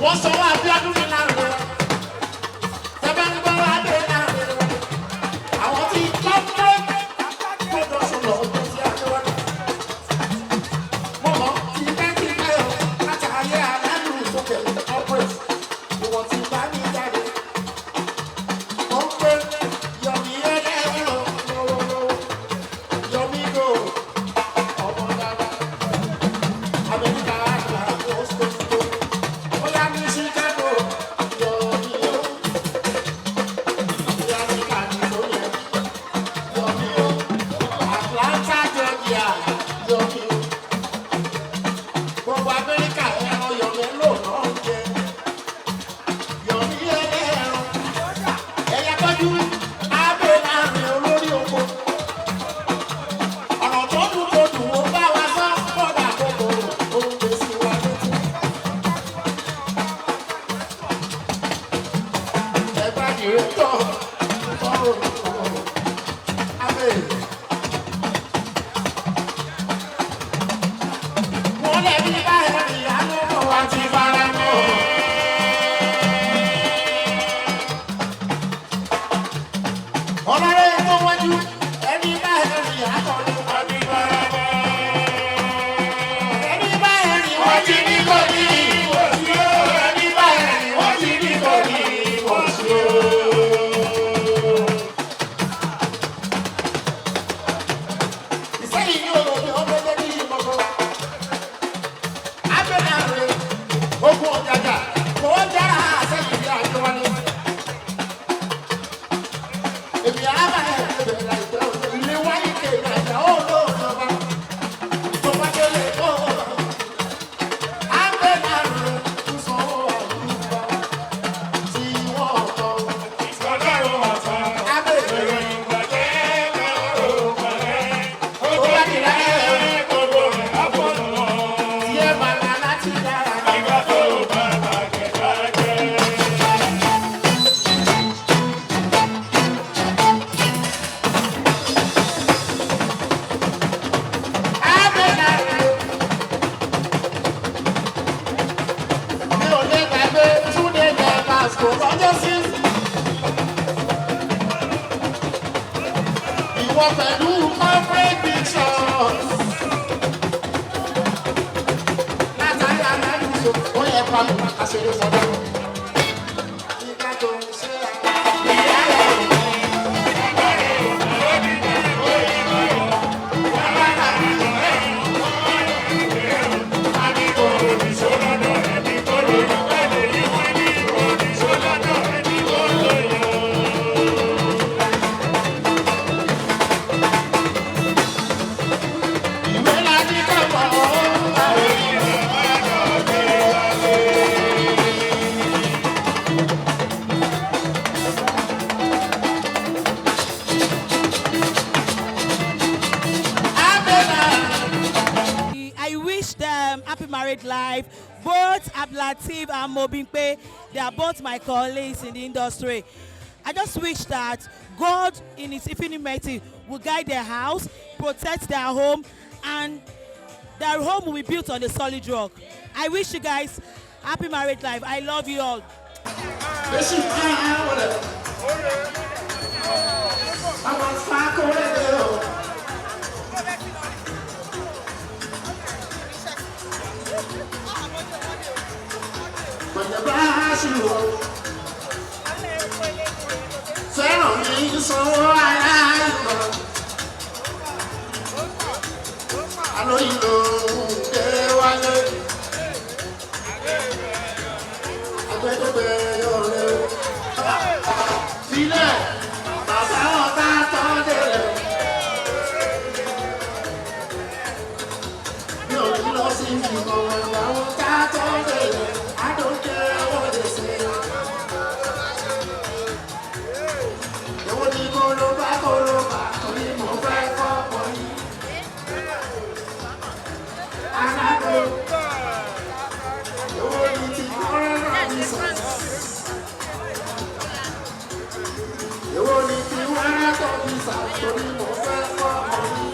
Wọ́n sọ wá bí ọdún nínú àrùn Wọ́n lè ní báyìí ní àánú wa ti fara mọ́. Ọlọ́run tó wájú ẹni báyìí ní àtọ̀lé wa ti fara mọ́. Ẹni báyìí ní wọ́n ti ní kò ní ìwọ̀sí o. Ẹni báyìí ní wọ́n ti ní kò ní ìwọ̀sí o. Ìsẹ́yìn ní olóògbé ọgbẹ́gbẹ́ ní ìmọ̀gbọ́. Abẹ́rẹ́ àrẹ ogun ọ̀jàjà kò ó jára àṣẹ́yìn ní àjọ wa ní. Èmi àbá ẹ̀ ẹ̀bẹ̀ láìpẹ́ òṣèlú ilé wáyé kéèké àjà ó lóòrùn ọba. Tó bá délé ó abẹ́rẹ́ àrẹ ń sanwó àdúgbò tí wọ́n tọ́. Ìsọdọ̀rọ̀ ọ̀sán abẹ́rẹ́ ìgbàjẹ́ lọ́rọ̀ kọ̀lẹ́. Ó bá ti láyé gbogbo rẹ̀ àbọ̀nà. Tí ẹ bá la láti dára nígbà tó bá bàjẹ́ bàjẹ́. Mi ò lè gbàgbé Túndé jẹ Vasco lọ́jọ́ sí. Ìwọ pẹ̀lú corporate pictures. Látàrí aláìsọ, ó yẹ pa mi àṣírí sọ́dọ̀. Ìgbà tó ń ṣe ìyá rẹ̀. Ìwé la ní kọ́kọ́ I wish them happy married life. Both Abdulateef and Mobimpe, they are both my colleagues in the industry. I just wish that God in His infinite mercy will guide their house, protect their home, and their home will be built on a solid rock. I wish you guys happy married life. I love you all. Fẹ́ràn mi sanwó aláìmọ̀. Alóyìn ló ń gbé wáyé. Agbẹ́dẹ́gbẹ́ yóò lé o. Sílẹ̀, bàbá wọn bá tọ́ délẹ̀. Mi ò ní lọ sí ìgbìmọ̀ bàbá wọn bá tọ́ délẹ̀. I don't care what they say. Èwo ni kólóbá torí mo fẹ́ kọ́kọ́ yìí. Alágbó. Èwo ni ti kọ́rọ́rọ́ mi sọ. Èwo ni ti wẹ́rẹ́ tó fi sà torí mo fẹ́ kọ́kọ́ yìí.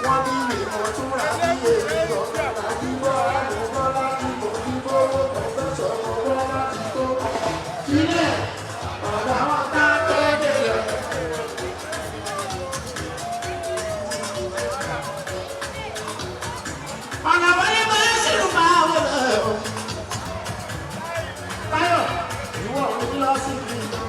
Wọ́n bí mi mo tún ra bí èmi lọ́kọ̀ láti gbọ́ àdúgbò láti mọ̀ bí bówó kọ̀ọ̀fẹ́ sọ̀rọ̀ wọ́n láti tó. Sílẹ̀, ọ̀dà wọn ká tó délẹ̀. Ọ̀nà wọlé máa ń ṣèlú máa wọlé o. Táyọ̀, ìwọ ò ní lọ sí ibi ìjọ.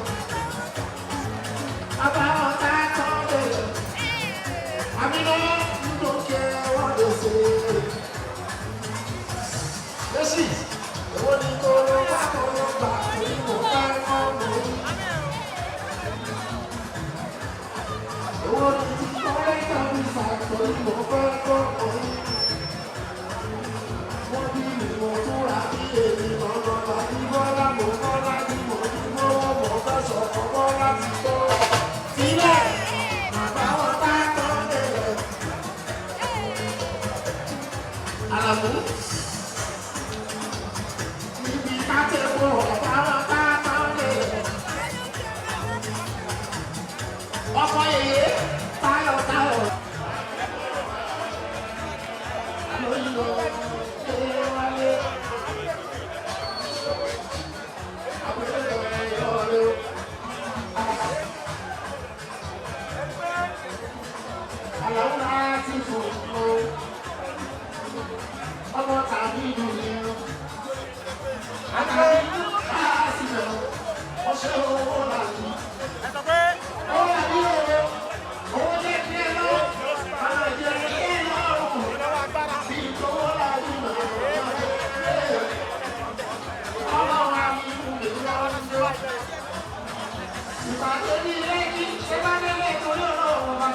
ìpàdé ní ilé ní ṣé bá délé torí ọlọ́run wa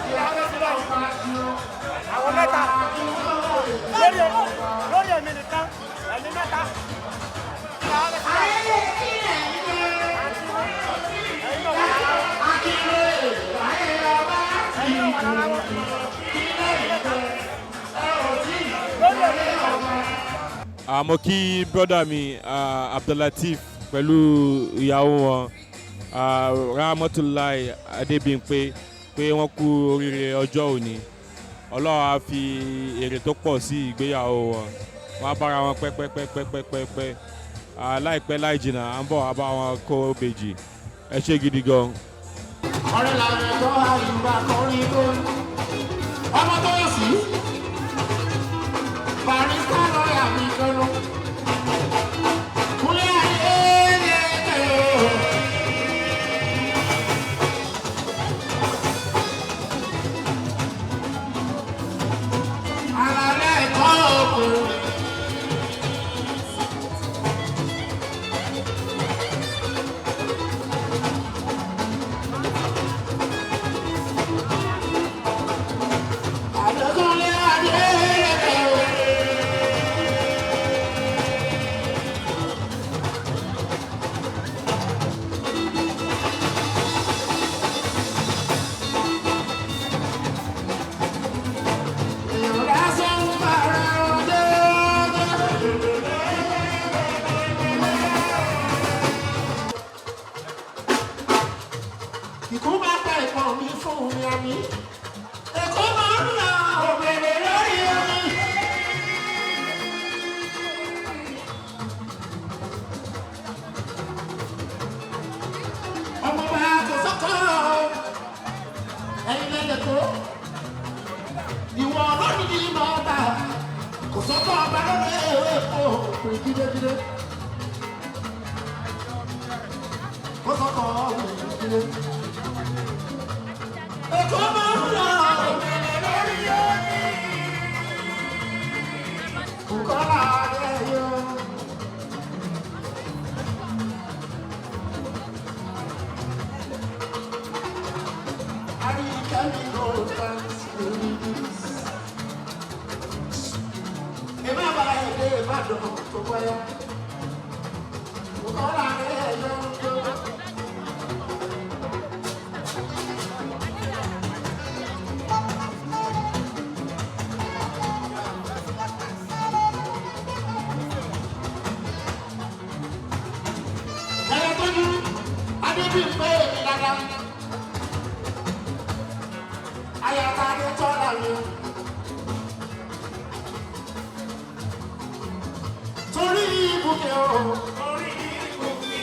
ìyàwó ti lọ́ọ́ pa dúró. àwọn mẹ́ta lórí èmi nìkan ẹ̀mí mẹ́ta. ayẹyẹ kílẹ̀ ilé akílẹ̀ ayẹyẹ ọba ilé ìfẹ́ ẹ ò tí lórí ọba. mo kí brọ́dà mi Abdullateef pẹ̀lú ìyàwó wọn Rahmatulahi Adébímpé pé wọ́n kú oríire ọjọ́ òní. Ọlọ́run á fi èrè tó pọ̀ sí ìgbéyàwó wọn. Wọ́n á bára wọn pẹ́pẹ́pẹ́pẹ́pẹ́. Láìpẹ́ láì jìnnà à ń bọ̀ wá bá wọn kó bèjì. Ẹ ṣé gidi gan. ọ̀rẹ́ làwọn ẹ̀tọ́ àyùbá kọrin tó ọmọ tó yọ sí barista lọ́ọ̀yà mi kọ́nù kúlẹ̀ ayélujára. Alálẹ̀ ẹ̀kọ́ òkú. Àdókòlé Adélékè. Ìkú bá pa ìpọ̀n mi fún mi àmì. Èkó máa ń la òbèrè lórí omi. Ọmọ bá kò sọ́kọ̀ ẹ̀yin lẹ́yìn tó. Ìwọ ọlọ́run ní ìmọ̀ ọba. Kò sọ́kọ̀ ọba lórí èkó pé jídéjídé. Kò sọ́kọ̀ ọ̀hún jídé. Èkó máa ń lọ òbèrè lórí omi. Bùkọ́lá Adéyọ. Àríkẹ́mi ló dáńsì lórí this. Èmi àbá èdè Ìbàdàn tó wáyà. Bùkọ́lá Adéyọ. Adébímpé mi dada, ayaba adé tọ́lá mi. Torí ibùkẹ́ o. Torí ibùkẹ́.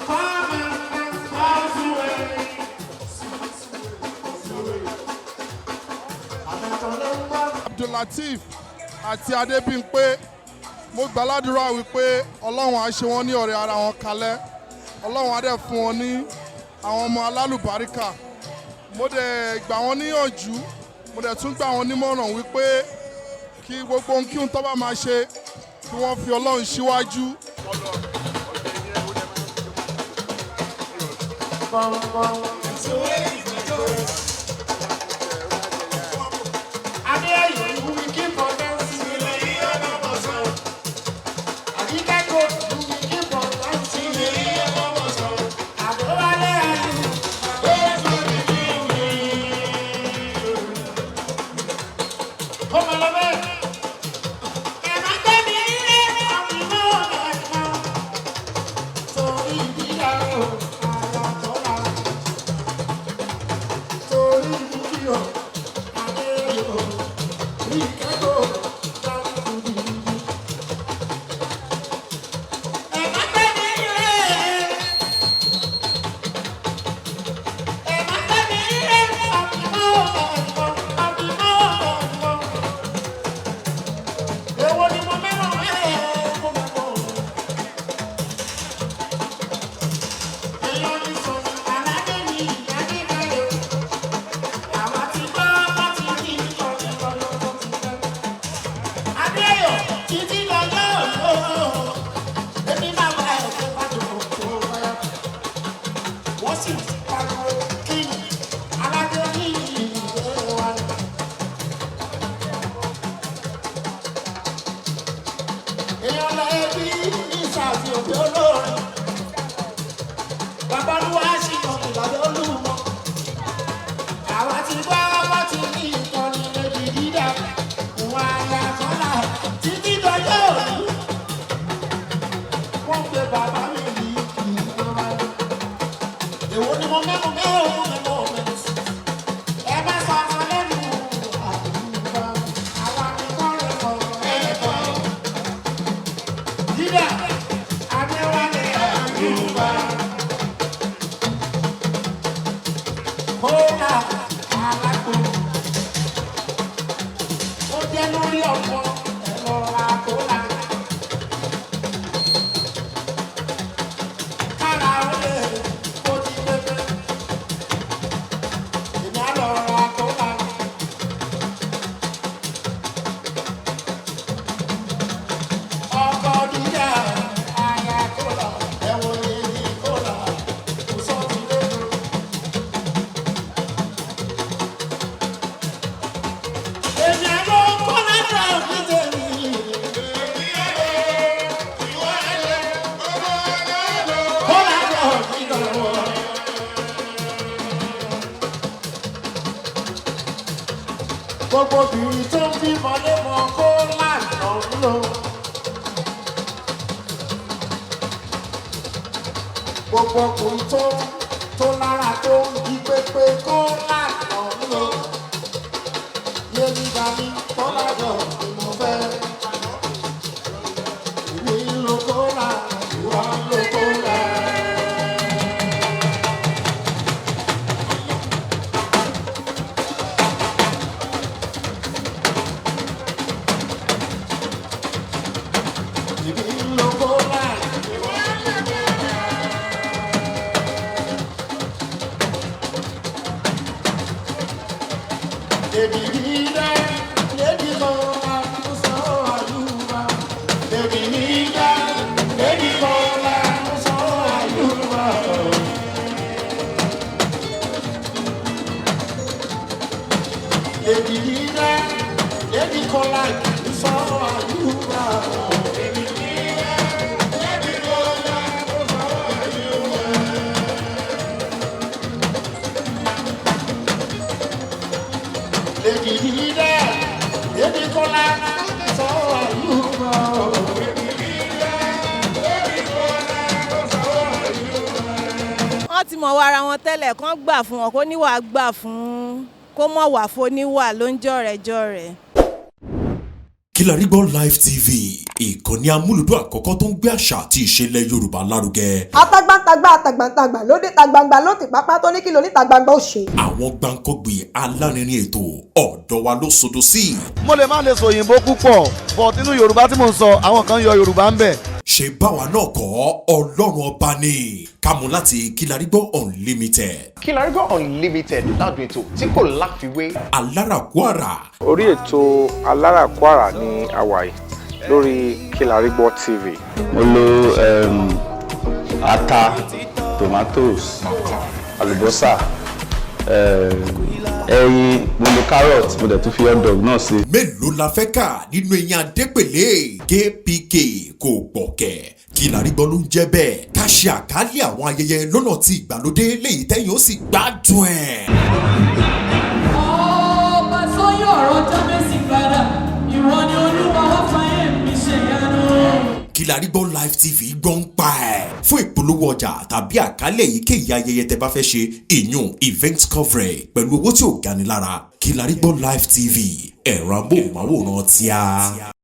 Come and pass away. Abdullateef àti Adébímpé mo gbàládùra wípé Ọlọ́run á ṣe wọ́n ní ọ̀rẹ́ ara wọn kalẹ̀, Ọlọ́run á dẹ̀ fún wọn ní àwọn ọmọ alálùbáríkà. Mo dẹ̀ gbà wọ́n níyànjú, mo dẹ̀ tún gbà wọ́n nímọ̀ràn wípé kí gbogbo ohunkóhun tó bá máa ṣe kí wọ́n fi Ọlọ́run síwájú. ẹni ọlọ ẹbí ní ìsàfihàn òbí olórin babalúwa ṣìyàn ìlànà olúmọ àwa ti gbọ́ wọ́n ti ní ìkànnì lẹ́bi dídá ìwọ̀n àyà kọ́là títí dọjọ́ òní wọ́n pe bàbá mi ní ìjọba èwo ni mo mẹ́nu mẹ́rin ẹ bá sọ ọmọ lẹ́nu àdúgbò àwa ni kọ́ lè kọ́ ẹ̀kọ́ dídá adéwálé àdúgbò. Kódà alágbó ó jẹ́ lórí ọ̀pọ̀ ẹ̀rọ àkólà kára ó lè kó ti pépé ìní àlọ́ àkólà. Ọkọ̀ dídá àyà kólà ẹ̀wọ̀n èyí kólà kò sọ́ ti lójú. Gbogbo obìnrin tó ń bímọ lémọ kó lànà lò. Gbogbo ọkùnrin tó lára tó ń di pépé kó lànà lò. Yémi dání kọ́lájọ ni mo fẹ́. Èmi ń lo kólà, ìwọ ń lo kólà. Wọ́n ti mọ̀ wá ara wọn tẹ́lẹ̀ kán gbà fún wọn kó níwà gbà fún kó mọ̀ wà fún oníwà ló ń jọ̀rẹ̀jọ̀rẹ̀. Kilarigbo Live TV ìkànnì amúlùdún àkọ́kọ́ tó ń gbé àṣà àti ìṣẹ̀lẹ̀ Yorùbá lárugẹ. Atagbantagba lóde tagbangba ló ti pápá tó ní kí lóní tagbangba ó ṣe. Àwọn gbàǹkọ́gbì alárinrin ètò ọ̀dọ́ wa ló sodo sí. Mo lè má lè sọ òyìnbó púpọ̀ but nínú Yorùbá tí mò ń sọ àwọn kan yọ Yorùbá ń bẹ̀. Ṣé báwa náà kọ́ Ọlọ́run ọba ni kámú láti Kilarigbo Unlimited. Kilarigbo Unlimited ládùn ètò tí kò láfiwé. Alárakúàrà. Orí ètò Alárakúàrà ní àwàyè lórí Kilarigbo TV. Mo lo ata, tomatoes, àlùbọ́sà, ẹyin, mo lo carrot, mo dẹ̀ tún fi hot dog náà sí. Mélòó la fẹ́ kà nínú eyín Adépèlé KPK kò gbọ̀kẹ̀. Kilarigbo ló ń jẹ́ bẹ́ẹ̀. Ká ṣe àkálẹ̀ àwọn ayẹyẹ lọ́nà tí ìgbàlódé léyìí tẹ́yìn ó sì gbádùn ẹ̀. Ọba tó yọ ọ̀rọ̀ Jábésì padà, ìwọ ni Olúwa wá fáyé mi ṣe yanu. Kilarigbo Live TV gbọ́n pa ẹ̀. Fún ìpolówó ọjà tàbí àkálẹ̀ èyíkéyìí ayẹyẹ tẹ́ bá fẹ́ ṣe ìyún event coverage pẹ̀lú owó tí ò gani lára. Kilarigbo Live TV ẹ̀rọ amóhùnmáwòrán tíá.